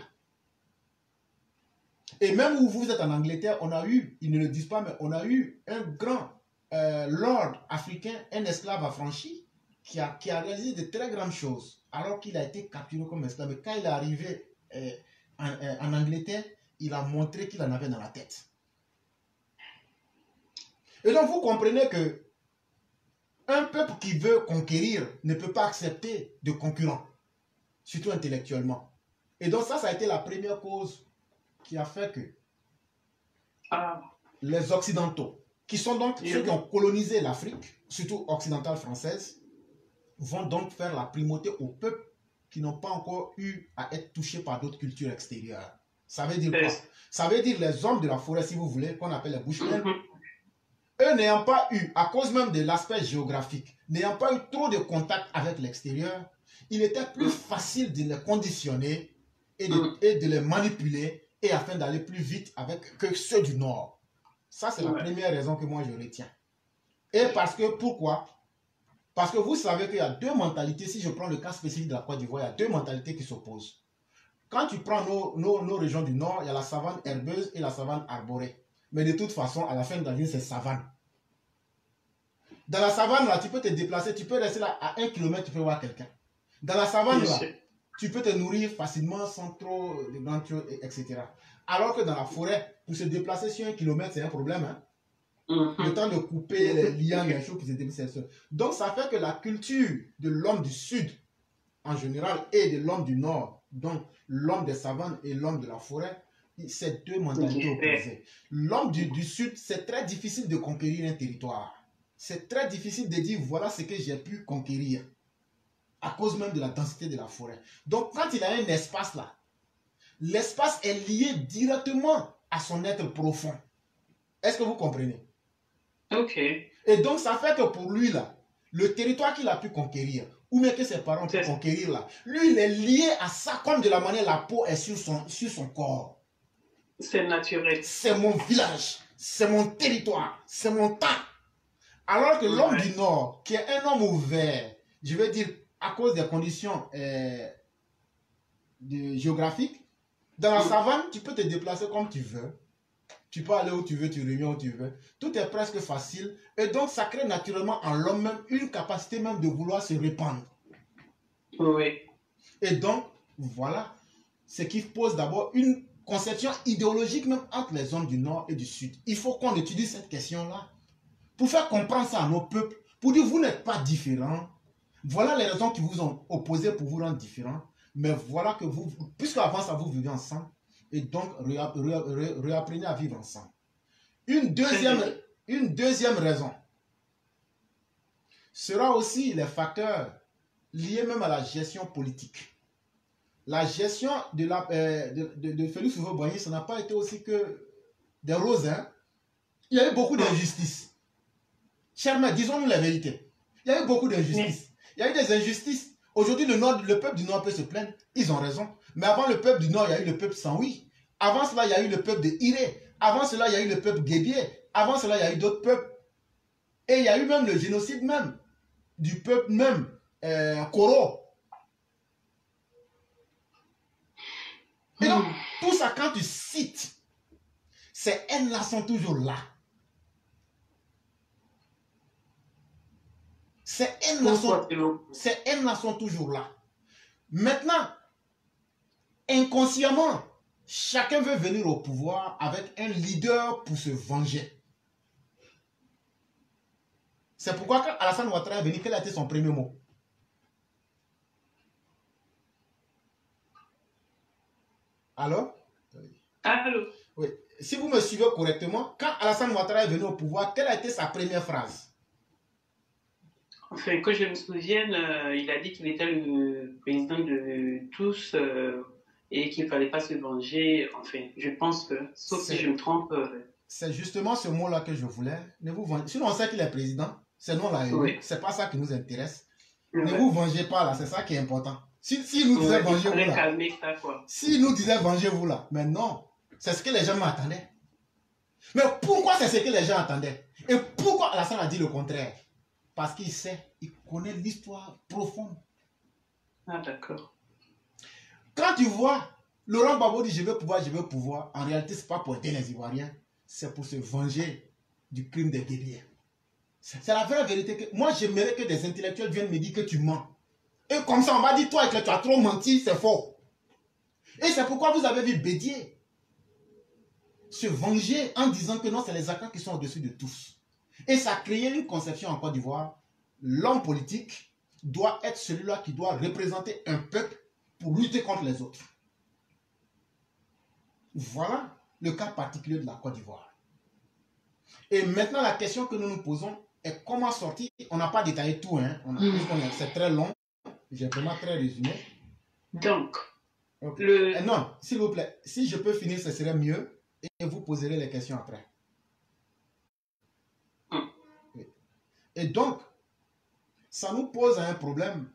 [SPEAKER 2] Et même où vous êtes en Angleterre, on a eu, ils ne le disent pas, mais on a eu un grand lord africain, un esclave affranchi, qui a réalisé de très grandes choses, alors qu'il a été capturé comme esclave. Mais quand il est arrivé en Angleterre, il a montré qu'il en avait dans la tête. Et donc vous comprenez que un peuple qui veut conquérir ne peut pas accepter de concurrents, surtout intellectuellement. Et donc ça a été la première cause qui a fait que les Occidentaux, qui sont donc ceux qui ont colonisé l'Afrique, surtout occidentale française, vont donc faire la primauté aux peuples qui n'ont pas encore eu à être touchés par d'autres cultures extérieures. Ça veut dire quoi? Ça veut dire les hommes de la forêt, si vous voulez, qu'on appelle les Bushmen. Eux n'ayant pas eu, à cause même de l'aspect géographique, n'ayant pas eu trop de contact avec l'extérieur, il était plus facile de les conditionner et de les manipuler et afin d'aller plus vite que ceux du Nord. Ça, c'est la première raison que moi je retiens. Et parce que, pourquoi? Parce que vous savez qu'il y a deux mentalités. Si je prends le cas spécifique de la Côte d'Ivoire, il y a deux mentalités qui s'opposent. Quand tu prends nos régions du Nord, il y a la savane herbeuse et la savane arborée. Mais de toute façon, à la fin de la vie, c'est savane. Dans la savane, là, tu peux te déplacer, tu peux rester là à 1 km, tu peux voir quelqu'un. Dans la savane, là, tu peux te nourrir facilement sans trop de grandes choses, etc. Alors que dans la forêt, pour se déplacer sur 1 km, c'est un problème. Hein? Le temps de couper les lianes, les choses qui se déplacent. Donc, ça fait que la culture de l'homme du Sud, en général, et de l'homme du Nord, donc l'homme des savanes et l'homme de la forêt, c'est deux mentalités opposées. L'homme du Sud, c'est très difficile de conquérir un territoire. C'est très difficile de dire, voilà ce que j'ai pu conquérir, à cause même de la densité de la forêt. Donc, quand il a un espace là, l'espace est lié directement à son être profond. Est-ce que vous comprenez?
[SPEAKER 1] Ok.
[SPEAKER 2] Et donc, ça fait que pour lui, là, le territoire qu'il a pu conquérir, ou bien que ses parents ont pu conquérir, là, lui, il est lié à ça comme de la manière la peau est sur son corps.
[SPEAKER 1] C'est naturel.
[SPEAKER 2] C'est mon village, c'est mon territoire, c'est mon temps. Alors que l'homme du Nord, qui est un homme ouvert, je veux dire, à cause des conditions géographiques, dans la savane, tu peux te déplacer comme tu veux. Tu peux aller où tu veux, tu reviens où tu veux. Tout est presque facile. Et donc, ça crée naturellement en l'homme même une capacité même de vouloir se répandre.
[SPEAKER 1] Oui.
[SPEAKER 2] Et donc, voilà ce qui pose d'abord une conception idéologique même entre les hommes du Nord et du Sud. Il faut qu'on étudie cette question-là pour faire comprendre ça à nos peuples, pour dire vous n'êtes pas différents. Voilà les raisons qui vous ont opposé pour vous rendre différents. Mais voilà que vous, puisque avant ça, vous vivez ensemble, et donc réapprenez à vivre ensemble. Une deuxième raison sera aussi les facteurs liés même à la gestion politique. La gestion de Félix Houphouët-Boigny, ça n'a pas été aussi que des roses. Hein? Il y a eu beaucoup d'injustices. Chers maîtres, disons-nous la vérité. Il y a eu beaucoup d'injustices. Il y a eu des injustices. Aujourd'hui, le peuple du Nord peut se plaindre. Ils ont raison. Mais avant le peuple du Nord, il y a eu le peuple Sanwi. Avant cela, il y a eu le peuple de Iré. Avant cela, il y a eu le peuple Guébié. Avant cela, il y a eu d'autres peuples. Et il y a eu même le génocide même du peuple même Koro. Et donc, tout ça, quand tu cites, ces haines-là sont toujours là. Ces haines-là sont toujours là. Maintenant, inconsciemment, chacun veut venir au pouvoir avec un leader pour se venger. C'est pourquoi quand Alassane Ouattara est venu, quel a été son premier mot? Allô?
[SPEAKER 1] Allô?
[SPEAKER 2] Oui. Si vous me suivez correctement, quand Alassane Ouattara est venu au pouvoir, quelle a été sa première phrase?
[SPEAKER 1] Enfin, que je me souvienne, il a dit qu'il était le président de tous et qu'il ne fallait pas se venger. Enfin, je pense que, sauf si je me trompe.
[SPEAKER 2] C'est justement ce mot-là que je voulais. Ne vous vengez. Sinon, on sait qu'il est président. C'est nous là.
[SPEAKER 1] Oui.
[SPEAKER 2] C'est pas ça qui nous intéresse.
[SPEAKER 1] Oui.
[SPEAKER 2] Ne vous vengez pas là, c'est ça qui est important. Si nous disait vengez-vous là.
[SPEAKER 1] Calmer ça, quoi.
[SPEAKER 2] Si nous disait vengez-vous là, mais non. C'est ce que les gens m'attendaient. Mais pourquoi c'est ce que les gens attendaient? Et pourquoi Alassane a dit le contraire? Parce qu'il sait, il connaît l'histoire profonde.
[SPEAKER 1] Ah, d'accord.
[SPEAKER 2] Quand tu vois Laurent Gbagbo dit je veux pouvoir, en réalité, ce n'est pas pour aider les Ivoiriens, c'est pour se venger du crime des guerriers. C'est la vraie vérité. Moi, j'aimerais que des intellectuels viennent me dire que tu mens. Et comme ça, on va dire, toi, que tu as trop menti, c'est faux. Et c'est pourquoi vous avez vu Bédier se venger en disant que non, c'est les Akans qui sont au-dessus de tous. Et ça a créé une conception en Côte d'Ivoire. L'homme politique doit être celui-là qui doit représenter un peuple pour lutter contre les autres. Voilà le cas particulier de la Côte d'Ivoire. Et maintenant, la question que nous nous posons est comment sortir. On n'a pas détaillé tout, hein. C'est très long. J'ai vraiment très résumé.
[SPEAKER 1] Donc,
[SPEAKER 2] okay. Non, s'il vous plaît, si je peux finir, ce serait mieux. Et vous poserez les questions après. Et donc, ça nous pose un problème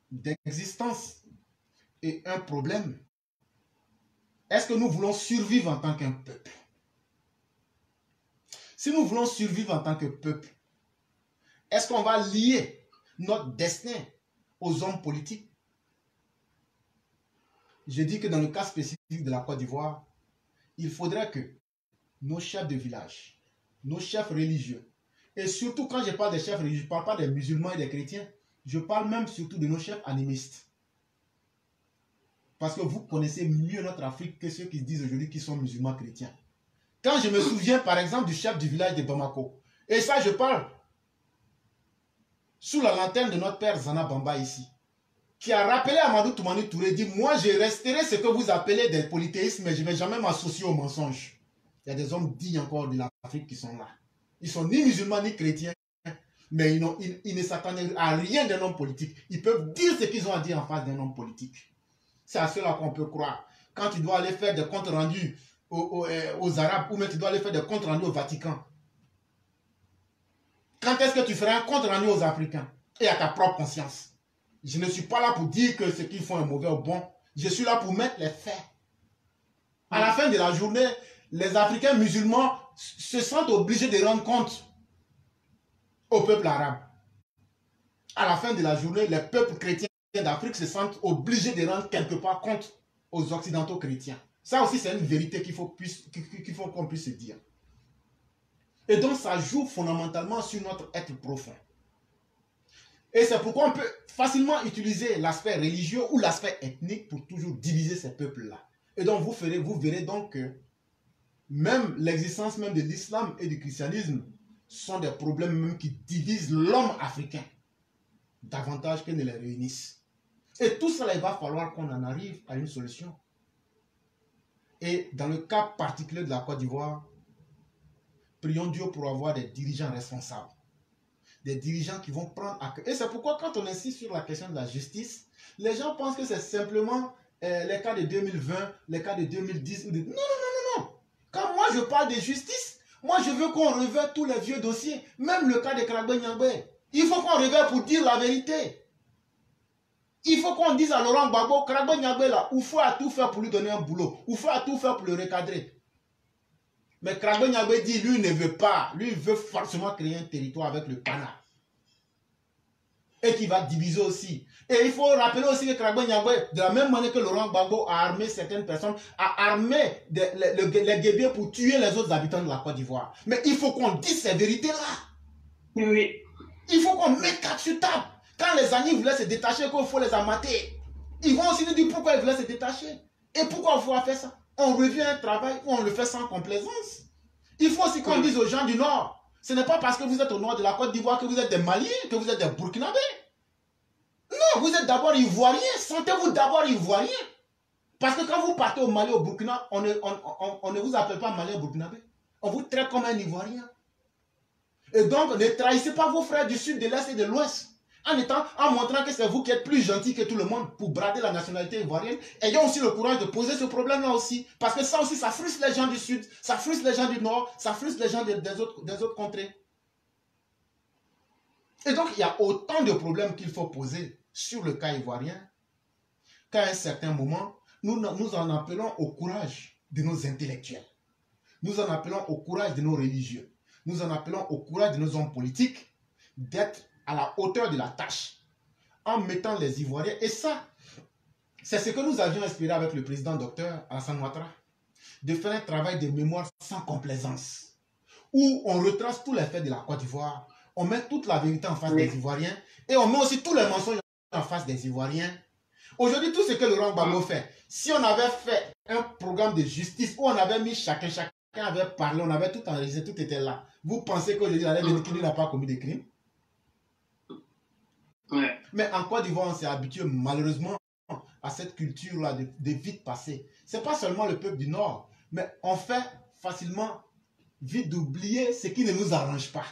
[SPEAKER 2] d'existence et un problème. Est-ce que nous voulons survivre en tant qu'un peuple? Si nous voulons survivre en tant que peuple, est-ce qu'on va lier notre destin aux hommes politiques? Je dis que dans le cas spécifique de la Côte d'Ivoire, il faudrait que nos chefs de village, nos chefs religieux, et surtout quand je parle des chefs religieux, je ne parle pas des musulmans et des chrétiens, je parle même surtout de nos chefs animistes. Parce que vous connaissez mieux notre Afrique que ceux qui se disent aujourd'hui qu'ils sont musulmans chrétiens. Quand je me souviens par exemple du chef du village de Bamako, et ça je parle sous la lanterne de notre père Zana Bamba ici, qui a rappelé à Amadou Toumani Touré, dit, moi je resterai ce que vous appelez des polythéismes, mais je ne vais jamais m'associer au mensonge. Il y a des hommes dignes encore de l'Afrique qui sont là. Ils sont ni musulmans ni chrétiens, mais ils ne s'attendent à rien d'un homme politique. Ils peuvent dire ce qu'ils ont à dire en face d'un homme politique. C'est à cela qu'on peut croire. Quand tu dois aller faire des comptes rendus aux Arabes, ou même tu dois aller faire des comptes rendus au Vatican. Quand est-ce que tu feras un compte rendu aux Africains et à ta propre conscience? Je ne suis pas là pour dire que ce qu'ils font est mauvais ou bon. Je suis là pour mettre les faits. À la fin de la journée, les Africains musulmans se sentent obligés de rendre compte au peuple arabe. À la fin de la journée, les peuples chrétiens d'Afrique se sentent obligés de rendre quelque part compte aux occidentaux chrétiens. Ça aussi, c'est une vérité qu'il faut qu'on puisse se dire. Et donc, ça joue fondamentalement sur notre être profond. Et c'est pourquoi on peut facilement utiliser l'aspect religieux ou l'aspect ethnique pour toujours diviser ces peuples-là. Et donc, vous verrez donc que même l'existence même de l'islam et du christianisme sont des problèmes même qui divisent l'homme africain davantage que ne les réunissent. Et tout cela, il va falloir qu'on en arrive à une solution. Et dans le cas particulier de la Côte d'Ivoire, prions Dieu pour avoir des dirigeants responsables. Des dirigeants qui vont prendre à cœur. Et c'est pourquoi quand on insiste sur la question de la justice, les gens pensent que c'est simplement les cas de 2020, les cas de 2010. Non. Quand moi je parle de justice, moi je veux qu'on révèle tous les vieux dossiers, même le cas de Kragbe Nyangbe. Il faut qu'on révèle pour dire la vérité. Il faut qu'on dise à Laurent Gbagbo, Kragbe Nyangbe là, Oufou a tout fait pour lui donner un boulot. Oufou a tout fait pour le recadrer. Mais Kragbe Nyangbe dit, lui ne veut pas. Lui, il veut forcément créer un territoire avec le Pana. Et qui va diviser aussi. Et il faut rappeler aussi que Kragbe Nyangbe, de la même manière que Laurent Gbagbo a armé certaines personnes, a armé les guébiers pour tuer les autres habitants de la Côte d'Ivoire. Mais il faut qu'on dise ces vérités-là.
[SPEAKER 1] Oui.
[SPEAKER 2] Il faut qu'on mette cap sur table. Quand les amis voulaient se détacher, qu'il faut les amater, ils vont aussi nous dire pourquoi ils voulaient se détacher. Et pourquoi on faut faire ça? On revient à un travail où on le fait sans complaisance. Il faut aussi qu'on dise aux gens du Nord, ce n'est pas parce que vous êtes au nord de la Côte d'Ivoire que vous êtes des Maliens, que vous êtes des Burkinabés. Non, vous êtes d'abord Ivoiriens. Sentez-vous d'abord Ivoiriens. Parce que quand vous partez au Mali, au Burkina, on ne vous appelle pas Malien Burkinabé. On vous traite comme un Ivoirien. Et donc, ne trahissez pas vos frères du sud, de l'est et de l'ouest. En montrant que c'est vous qui êtes plus gentil que tout le monde pour brader la nationalité ivoirienne. Ayons aussi le courage de poser ce problème-là aussi. Parce que ça aussi, ça frustre les gens du sud, ça frustre les gens du nord, ça frustre les gens des autres contrées. Et donc, il y a autant de problèmes qu'il faut poser sur le cas ivoirien qu'à un certain moment, nous en appelons au courage de nos intellectuels. Nous en appelons au courage de nos religieux. Nous en appelons au courage de nos hommes politiques d'être à la hauteur de la tâche en mettant les Ivoiriens. Et ça, c'est ce que nous avions espéré avec le président docteur Alassane Ouattara, de faire un travail de mémoire sans complaisance, où on retrace tous les faits de la Côte d'Ivoire, on met toute la vérité en face des Ivoiriens et on met aussi tous les mensonges en face des Ivoiriens. Aujourd'hui, tout ce que Laurent Gbagbo fait, si on avait fait un programme de justice où on avait mis chacun avait parlé, on avait tout enregistré, tout était là. Vous pensez qu'aujourd'hui, il n'a pas commis de crime?
[SPEAKER 1] Ouais.
[SPEAKER 2] Mais en Côte d'Ivoire, on s'est habitué malheureusement à cette culture-là de vite passer. Ce n'est pas seulement le peuple du Nord, mais on fait facilement vite d'oublier ce qui ne nous arrange pas.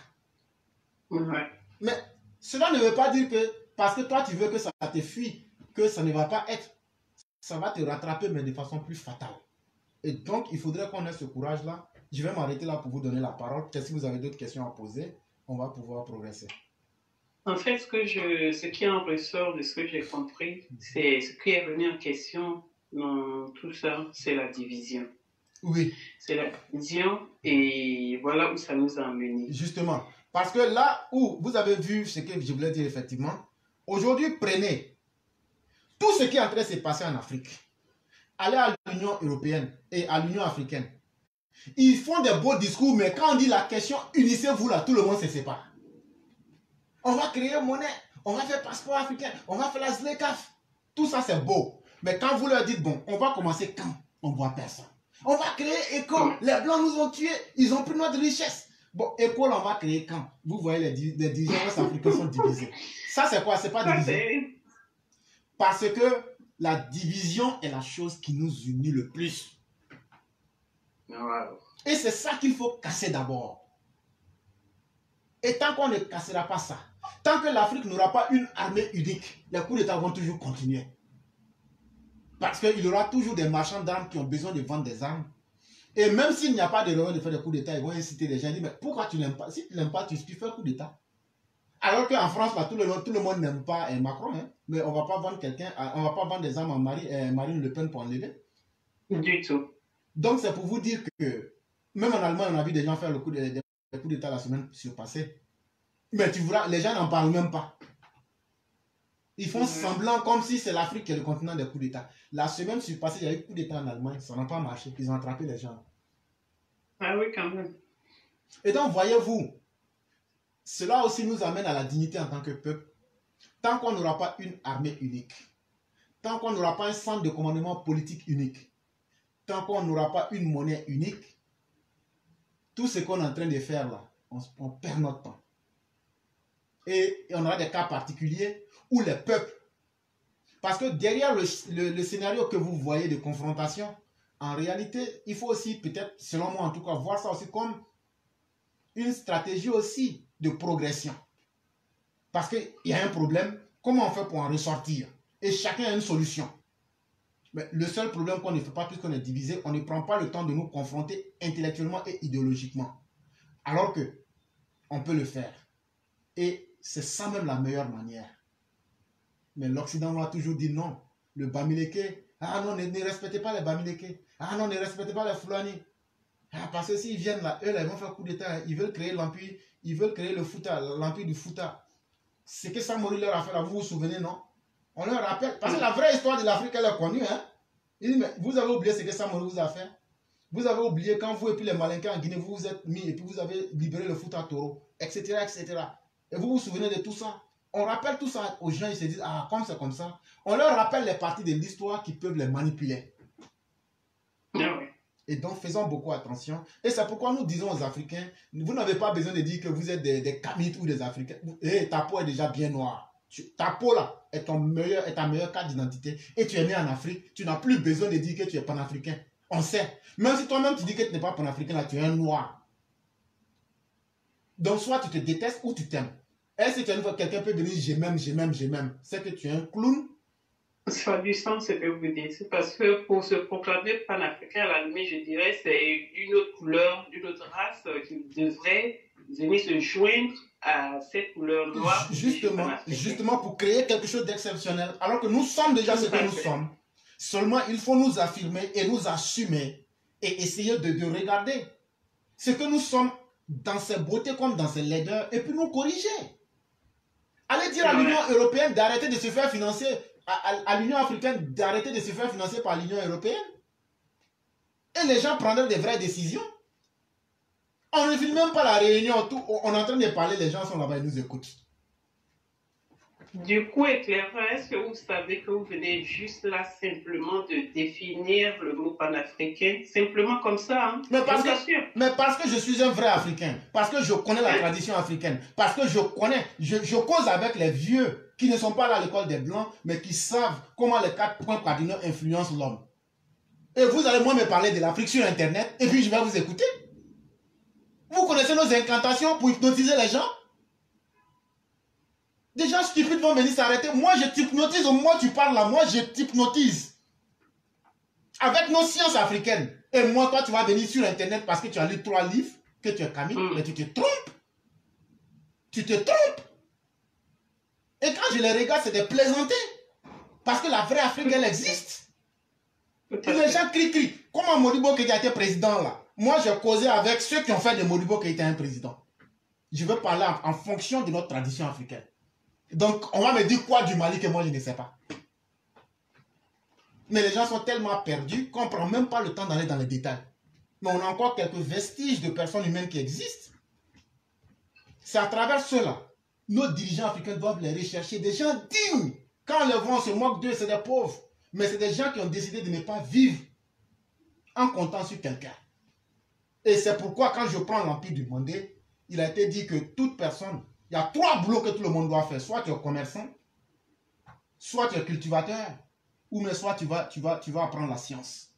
[SPEAKER 1] Ouais.
[SPEAKER 2] Mais cela ne veut pas dire que parce que toi tu veux que ça te fuit, que ça ne va pas être. Ça va te rattraper, mais de façon plus fatale. Et donc, il faudrait qu'on ait ce courage-là. Je vais m'arrêter là pour vous donner la parole. Peut-être si vous avez d'autres questions à poser, on va pouvoir progresser.
[SPEAKER 1] En fait, ce qui en ressort de ce que j'ai compris, c'est ce qui est venu en question dans tout ça, c'est la division.
[SPEAKER 2] Oui.
[SPEAKER 1] C'est la division et voilà où ça nous a amenés.
[SPEAKER 2] Justement. Parce que là où vous avez vu ce que je voulais dire effectivement, aujourd'hui, prenez tout ce qui est en train de se passer en Afrique. Allez à l'Union européenne et à l'Union africaine. Ils font des beaux discours, mais quand on dit la question, unissez-vous là, tout le monde se sépare. On va créer monnaie, on va faire passeport africain, on va faire la ZLECAf. Tout ça, c'est beau. Mais quand vous leur dites, bon, on va commencer quand? On ne voit personne. On va créer ECO. Les Blancs nous ont tués, ils ont pris notre richesse. Bon, ECO, on va créer quand? Vous voyez, les dirigeants africains sont divisés. Ça, c'est quoi? C'est pas divisé. Parce que la division est la chose qui nous unit le plus.
[SPEAKER 1] Wow.
[SPEAKER 2] Et c'est ça qu'il faut casser d'abord. Et tant qu'on ne cassera pas ça, tant que l'Afrique n'aura pas une armée unique, les coups d'État vont toujours continuer. Parce qu'il y aura toujours des marchands d'armes qui ont besoin de vendre des armes. Et même s'il n'y a pas de raison de faire des coups d'État, ils vont inciter les gens à dire, mais pourquoi tu n'aimes pas? Si tu n'aimes pas, tu fais un coup d'État. Alors qu'en France, là, tout le monde n'aime pas Macron, hein, mais on ne va pas vendre on va pas vendre des armes à Marine Le Pen pour enlever.
[SPEAKER 1] Du tout.
[SPEAKER 2] Donc c'est pour vous dire que même en Allemagne, on a vu des gens faire des coups d'État la semaine surpassée. Mais tu verras, les gens n'en parlent même pas. Ils font semblant comme si c'est l'Afrique qui est le continent des coups d'État. La semaine surpassée, il y a eu coup d'État en Allemagne, ça n'a pas marché, ils ont attrapé les gens.
[SPEAKER 1] Ah oui, quand même.
[SPEAKER 2] Et donc, voyez-vous, cela aussi nous amène à la dignité en tant que peuple. Tant qu'on n'aura pas une armée unique, tant qu'on n'aura pas un centre de commandement politique unique, tant qu'on n'aura pas une monnaie unique, tout ce qu'on est en train de faire là, on perd notre temps. Et on aura des cas particuliers où les peuples, parce que derrière le scénario que vous voyez de confrontation, en réalité, il faut aussi peut-être, selon moi en tout cas, voir ça aussi comme une stratégie aussi de progression. Parce qu'il y a un problème, comment on fait pour en ressortir? Et chacun a une solution. Mais le seul problème qu'on ne fait pas, puisqu'on est divisé, on ne prend pas le temps de nous confronter intellectuellement et idéologiquement. Alors que on peut le faire. Et c'est ça même la meilleure manière. Mais l'Occident va toujours dire non. Le Bamileke, ah non, ne respectez pas les Bamileke. Ah non, ne respectez pas les Fulani. Ah, parce que s'ils viennent là, eux, là, ils vont faire coup d'État. Ils veulent créer l'empire. Ils veulent créer le Fouta, l'empire du Fouta. Ce que Samori leur a fait là, vous vous souvenez, non? On leur rappelle. Parce que la vraie histoire de l'Afrique, elle est connue. Hein? Il dit, mais vous avez oublié ce que Samori vous a fait. Vous avez oublié quand vous et puis les Malinqués en Guinée, vous vous êtes mis et puis vous avez libéré le Fouta Toro, etc., etc. Et vous vous souvenez de tout ça? On rappelle tout ça aux gens, ils se disent, ah, comme c'est comme ça. On leur rappelle les parties de l'histoire qui peuvent les manipuler.
[SPEAKER 1] Ah oui.
[SPEAKER 2] Et donc, faisons beaucoup attention. Et c'est pourquoi nous disons aux Africains, vous n'avez pas besoin de dire que vous êtes des Kamites ou des Africains. Et ta peau est déjà bien noire. Ta peau là est ta meilleure carte d'identité. Et tu es né en Afrique. Tu n'as plus besoin de dire que tu es panafricain. On sait. Même si toi-même tu dis que tu n'es pas panafricain, là, tu es un noir. Donc, soit tu te détestes ou tu t'aimes. Est-ce que quelqu'un peut venir, je m'aime. C'est que tu es un clown.
[SPEAKER 1] Ça a du sens ce que vous dites. C'est parce que pour se proclamer panafricain, à la limite, je dirais, c'est d'une autre couleur, d'une autre race qui devrait venir se joindre à cette couleur noire.
[SPEAKER 2] Justement pour créer quelque chose d'exceptionnel. Alors que nous sommes déjà ce que nous sommes. Seulement, il faut nous affirmer et nous assumer et essayer de regarder ce que nous sommes dans ses beautés comme dans ses laideurs et puis nous corriger. Allez dire à l'Union européenne d'arrêter de se faire financer, à l'Union africaine d'arrêter de se faire financer par l'Union européenne. Et les gens prendraient des vraies décisions. On ne filme même pas la réunion, on est en train de parler, les gens sont là-bas et nous écoutent.
[SPEAKER 1] Du coup, éclairant, est-ce que vous savez que vous venez juste là simplement de définir le mot panafricain, simplement comme ça, hein?
[SPEAKER 2] Mais parce que je suis un vrai Africain, parce que je connais la tradition africaine, parce que je cause avec les vieux qui ne sont pas là à l'école des Blancs, mais qui savent comment les 4 points cardinaux influencent l'homme. Et vous allez moi me parler de l'Afrique sur Internet, et puis je vais vous écouter. Vous connaissez nos incantations pour hypnotiser les gens? Des gens stupides vont venir s'arrêter. Moi, je t'hypnotise. Moi, tu parles là. Moi, je t'hypnotise. Avec nos sciences africaines. Et moi, toi, tu vas venir sur Internet parce que tu as lu 3 livres, que tu es Camille, mais tu te trompes. Tu te trompes. Et quand je les regarde, c'est des plaisantés. Parce que la vraie Afrique, elle existe. Et les gens crient. Comment Modibo Keïta a été président là? Moi, j'ai causé avec ceux qui ont fait de Modibo Keïta un président. Je veux parler en fonction de notre tradition africaine. Donc, on va me dire quoi du Mali que moi, je ne sais pas. Mais les gens sont tellement perdus qu'on ne prend même pas le temps d'aller dans les détails. Mais on a encore quelques vestiges de personnes humaines qui existent. C'est à travers cela. Nos dirigeants africains doivent les rechercher. Des gens dignes. Quand on les voit, on se moque d'eux, c'est des pauvres. Mais c'est des gens qui ont décidé de ne pas vivre en comptant sur quelqu'un. Et c'est pourquoi quand je prends l'Empire du Mandé, il a été dit que toute personne, il y a 3 boulots que tout le monde doit faire. Soit tu es commerçant, soit tu es cultivateur, ou mais soit tu vas apprendre la science.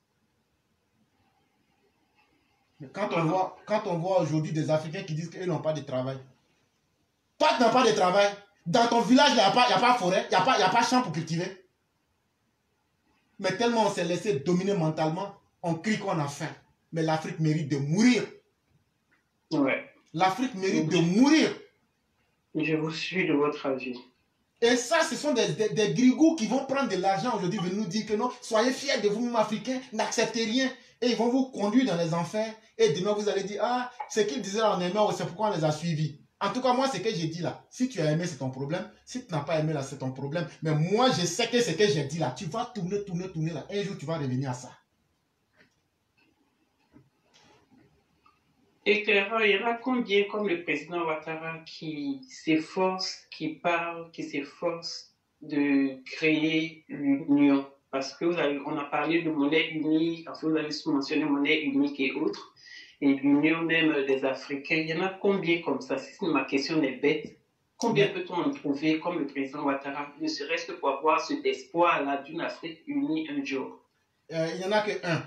[SPEAKER 2] Mais quand on voit aujourd'hui des Africains qui disent qu'ils n'ont pas de travail. Toi, tu n'as pas de travail. Dans ton village, il n'y a pas forêt, il n'y a pas champ pour cultiver. Mais tellement on s'est laissé dominer mentalement, on crie qu'on a faim. Mais l'Afrique mérite de mourir.
[SPEAKER 1] Ouais.
[SPEAKER 2] L'Afrique mérite de mourir.
[SPEAKER 1] Je vous suis de votre avis.
[SPEAKER 2] Et ça, ce sont des grigous qui vont prendre de l'argent aujourd'hui, venir nous dire que non, soyez fiers de vous-même Africains, n'acceptez rien. Et ils vont vous conduire dans les enfers. Et demain, vous allez dire, ah, ce qu'ils disaient en aimant, c'est pourquoi on les a suivis. En tout cas, moi, ce que j'ai dit là, si tu as aimé, c'est ton problème. Si tu n'as pas aimé là, c'est ton problème. Mais moi, je sais que ce que j'ai dit là, tu vas tourner là. Un jour, tu vas revenir à ça.
[SPEAKER 1] Éclairant, il y en a combien comme le président Ouattara qui s'efforce, qui parle, qui s'efforce de créer l'union? Parce que on a parlé de monnaie unique, enfin vous avez mentionné monnaie unique et autres, et l'union même des Africains. Il y en a combien comme ça? Si ma question est bête, combien peut-on en trouver comme le président Ouattara, ne serait-ce que pour avoir cet espoir-là d'une Afrique unie un jour?
[SPEAKER 2] Il n'y en a que un.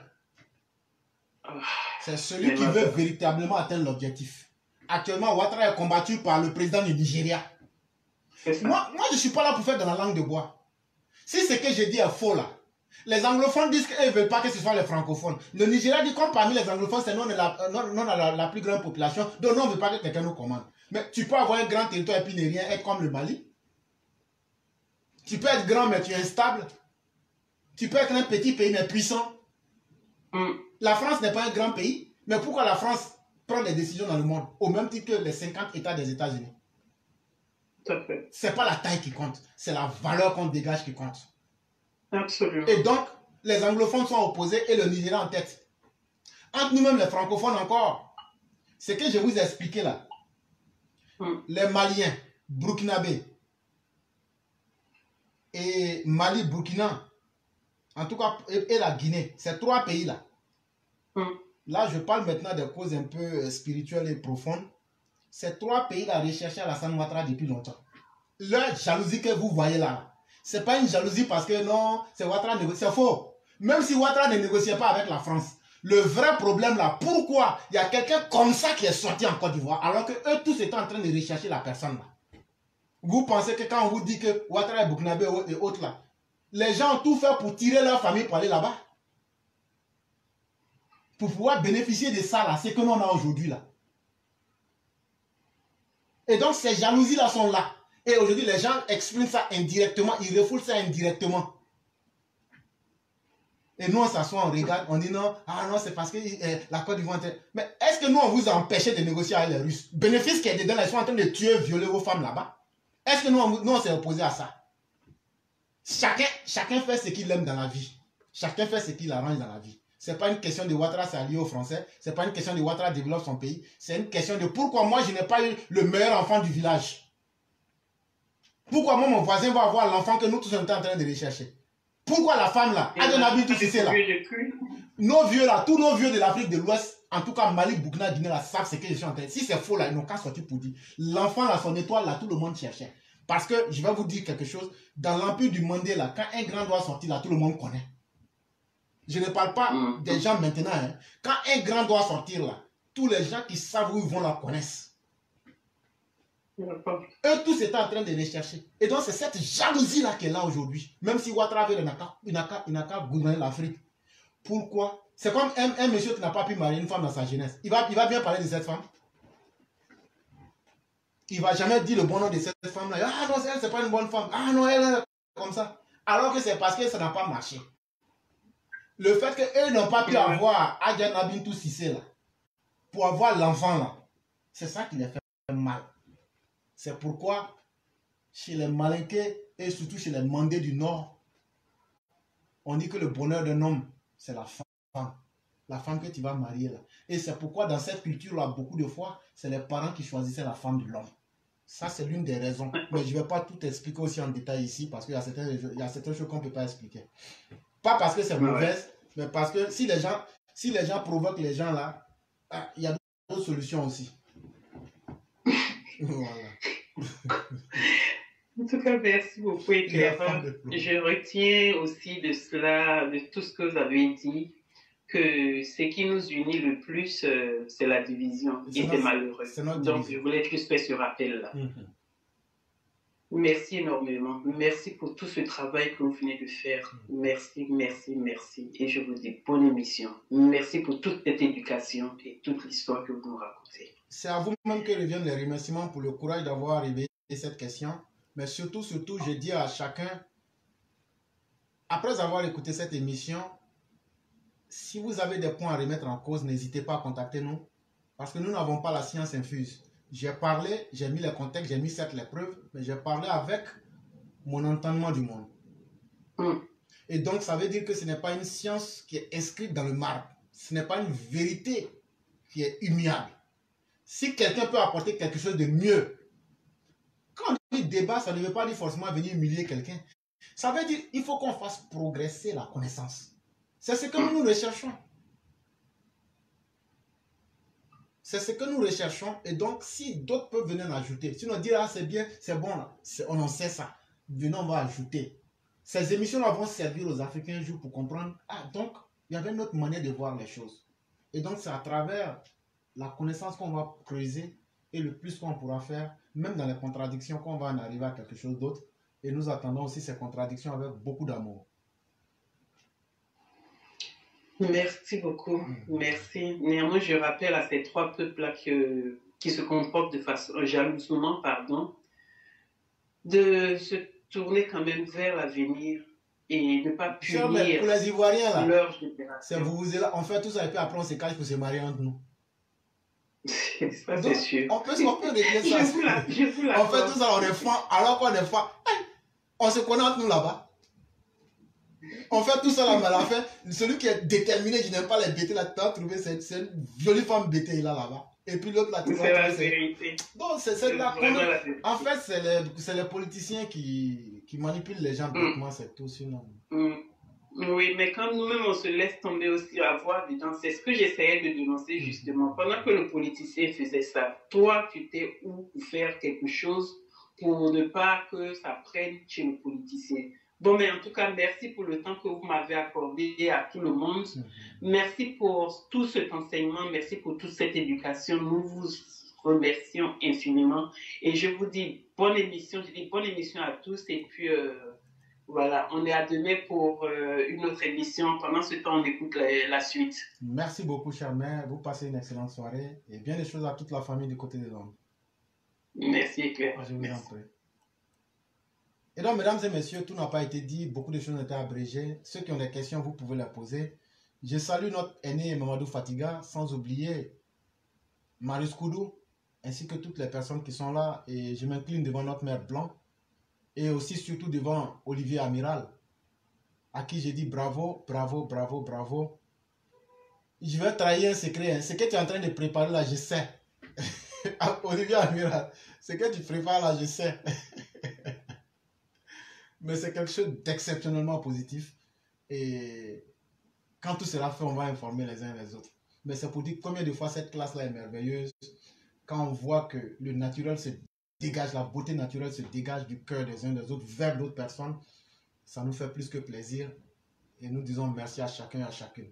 [SPEAKER 2] C'est celui qui veut véritablement atteindre l'objectif. Actuellement, Ouattara est combattu par le président du Nigeria. Moi, je ne suis pas là pour faire de la langue de bois. Si ce que je dis est faux là, les anglophones disent qu'ils ne veulent pas que ce soit les francophones. Le Nigeria dit comme parmi les anglophones, c'est non la plus grande population, donc nous on ne veut pas que quelqu'un nous commande. Mais tu peux avoir un grand territoire et puis ne rien être comme le Mali. Tu peux être grand mais tu es instable. Tu peux être un petit pays mais puissant. La France n'est pas un grand pays, mais pourquoi la France prend des décisions dans le monde au même titre que les 50 États des États-Unis? C'est pas la taille qui compte, c'est la valeur qu'on dégage qui compte.
[SPEAKER 1] Absolument.
[SPEAKER 2] Et donc, les anglophones sont opposés et le Nigeria en tête. Entre nous-mêmes, les francophones encore, ce que je vous ai expliqué là, les Maliens, burkinabé et Mali, Burkina, en tout cas, et la Guinée, ces 3 pays-là. Là, je parle maintenant des causes un peu spirituelles et profondes. Ces 3 pays-là recherchaient Alassane Ouattara depuis longtemps. La jalousie que vous voyez là, ce n'est pas une jalousie parce que non, c'est Ouattara négocie. C'est faux. Même si Ouattara ne négociait pas avec la France, le vrai problème là, pourquoi il y a quelqu'un comme ça qui est sorti en Côte d'Ivoire alors que eux tous étaient en train de rechercher la personne là? Vous pensez que quand on vous dit que Ouattara est Burkinabé et autres là, les gens ont tout fait pour tirer leur famille pour aller là-bas? Pour pouvoir bénéficier de ça là, c'est que l'on a aujourd'hui là. Et donc ces jalousies là sont là. Et aujourd'hui les gens expriment ça indirectement, ils refoulent ça indirectement. Et nous on s'assoit, on regarde, on dit non, ah non c'est parce que la Côte d'Ivoire... Mais est-ce que nous on vous a empêché de négocier avec les Russes? Bénéfice qui est dedans, ils sont en train de tuer, violer vos femmes là-bas. Est-ce que nous on s'est opposé à ça? Chacun fait ce qu'il aime dans la vie. Chacun fait ce qu'il arrange dans la vie. Ce n'est pas une question de Ouattara s'allier aux Français. Ce n'est pas une question de Ouattara développe son pays. C'est une question de pourquoi moi je n'ai pas eu le meilleur enfant du village. Pourquoi moi mon voisin va avoir l'enfant que nous tous sommes en train de rechercher. Pourquoi la femme là, tout c'est là. Nos vieux là, tous nos vieux de l'Afrique de l'Ouest, en tout cas Mali, Burkina, Guinée là, savent ce que je suis en train de dire. Si c'est faux là, ils n'ont qu'à sortir pour dire. L'enfant là, son étoile là, tout le monde cherchait. Parce que je vais vous dire quelque chose. Dans l'empire du Mandé là, quand un grand doit sortir là, tout le monde connaît. Je ne parle pas des gens maintenant. Hein. Quand un grand doit sortir là, tous les gens qui savent où ils vont la connaissent. Eux tous étaient en train de les chercher. Et donc c'est cette jalousie là qui est là aujourd'hui. Même si Ouattara il n'a qu'à gouverner l'Afrique. Pourquoi? C'est comme un monsieur qui n'a pas pu marier une femme dans sa jeunesse. Il va bien parler de cette femme. Il ne va jamais dire le bon nom de cette femme là. Ah non, elle c'est pas une bonne femme. Ah non, elle est comme ça. Alors que c'est parce que ça n'a pas marché. Le fait qu'eux n'ont pas pu avoir Adjana Bintou Cissé là, pour avoir l'enfant là, c'est ça qui les fait mal. C'est pourquoi, chez les Malinqués et surtout chez les Mandés du Nord, on dit que le bonheur d'un homme, c'est la femme. La femme que tu vas marier là. Et c'est pourquoi dans cette culture-là, beaucoup de fois, c'est les parents qui choisissaient la femme de l'homme. Ça, c'est l'une des raisons. Mais je ne vais pas tout expliquer aussi en détail ici, parce qu'il y a certaines choses qu'on ne peut pas expliquer. Pas parce que c'est mauvaise, mais parce que si les gens provoquent les gens là, il y a d'autres solutions aussi. Voilà.
[SPEAKER 1] En tout cas, merci beaucoup, éclaireur. Je retiens aussi de cela, de tout ce que vous avez dit, que ce qui nous unit le plus, c'est la division. Et c'est malheureux. Donc, je voulais juste faire ce rappel-là. Merci énormément. Merci pour tout ce travail que vous venez de faire. Merci, merci, merci. Et je vous dis bonne émission. Merci pour toute cette éducation et toute l'histoire que vous nous racontez.
[SPEAKER 2] C'est à vous-même que reviennent les remerciements pour le courage d'avoir réveillé cette question. Mais surtout, je dis à chacun, après avoir écouté cette émission, si vous avez des points à remettre en cause, n'hésitez pas à contacter nous. Parce que nous n'avons pas la science infuse. J'ai parlé, j'ai mis les contextes, j'ai mis certes les preuves, mais j'ai parlé avec mon entendement du monde. Et donc, ça veut dire que ce n'est pas une science qui est inscrite dans le marbre. Ce n'est pas une vérité qui est immuable. Si quelqu'un peut apporter quelque chose de mieux, quand on dit débat, ça ne veut pas dire forcément venir humilier quelqu'un. Ça veut dire qu'il faut qu'on fasse progresser la connaissance. C'est ce que nous recherchons. C'est ce que nous recherchons. Et donc, si d'autres peuvent venir en ajouter, si on dit, ah, c'est bien, c'est bon, là, on en sait ça. Venons, on va ajouter. Ces émissions-là vont servir aux Africains un jour pour comprendre, ah, donc, il y avait une autre manière de voir les choses. Et donc, c'est à travers la connaissance qu'on va creuser et le plus qu'on pourra faire, même dans les contradictions, qu'on va en arriver à quelque chose d'autre. Et nous attendons aussi ces contradictions avec beaucoup d'amour.
[SPEAKER 1] Merci beaucoup, merci. Néanmoins, je rappelle à ces 3 peuples-là qui se comportent de façon jalousement, de se tourner quand même vers l'avenir et ne pas punir
[SPEAKER 2] pour les Ivoiriens, là,
[SPEAKER 1] leur génération.
[SPEAKER 2] On fait tout ça et puis après on se cache pour se marier entre nous.
[SPEAKER 1] Ça, c'est sûr.
[SPEAKER 2] On peut régler ça. On fait tout ça, on est francs, alors qu'on est francs. On se connaît entre nous là-bas. On fait tout ça là, mais à la fin, celui qui est déterminé, je n'aime pas les bêtés là, tu as trouvé c'est une jolie femme bêtée là-bas. Et puis l'autre là, tu vas
[SPEAKER 1] C'est la
[SPEAKER 2] trouver
[SPEAKER 1] vérité.
[SPEAKER 2] donc, c'est
[SPEAKER 1] C'est
[SPEAKER 2] la
[SPEAKER 1] vraiment la vérité.
[SPEAKER 2] En fait, c'est les politiciens qui manipulent les gens bêtement, c'est tout sinon.
[SPEAKER 1] Oui, mais quand nous-mêmes on se laisse tomber aussi à voir dedans, c'est ce que j'essayais de dénoncer justement. Pendant que le politicien faisait ça, toi, tu t'es où pour faire quelque chose pour ne pas que ça prenne chez le politicien. Bon, mais en tout cas, merci pour le temps que vous m'avez accordé à tout le monde. Merci pour tout cet enseignement, merci pour toute cette éducation. Nous vous remercions infiniment. Et je vous dis bonne émission, je dis bonne émission à tous et puis... voilà, on est à demain pour une autre émission. Pendant ce temps, on écoute la suite.
[SPEAKER 2] Merci beaucoup, chère mère. Vous passez une excellente soirée et bien des choses à toute la famille du côté des hommes.
[SPEAKER 1] Merci, Claire.
[SPEAKER 2] Je vous en prie. Et donc, mesdames et messieurs, tout n'a pas été dit. Beaucoup de choses ont été abrégées. Ceux qui ont des questions, vous pouvez les poser. Je salue notre aîné Mamadou Fatiga, sans oublier Marius Koudou, ainsi que toutes les personnes qui sont là. Et je m'incline devant notre mère Blanc. Et aussi surtout devant Olivier Amiral, à qui j'ai dit bravo, bravo, bravo, bravo. Je vais trahir un secret. Hein. Ce que tu es en train de préparer là, je sais. Olivier Amiral, ce que tu prépares là, je sais. Mais c'est quelque chose d'exceptionnellement positif. Et quand tout sera fait, on va informer les uns les autres. Mais c'est pour dire combien de fois cette classe-là est merveilleuse. Quand on voit que le naturel se dégage, la beauté naturelle se dégage du cœur des uns des autres vers d'autres personnes, ça nous fait plus que plaisir et nous disons merci à chacun et à chacune.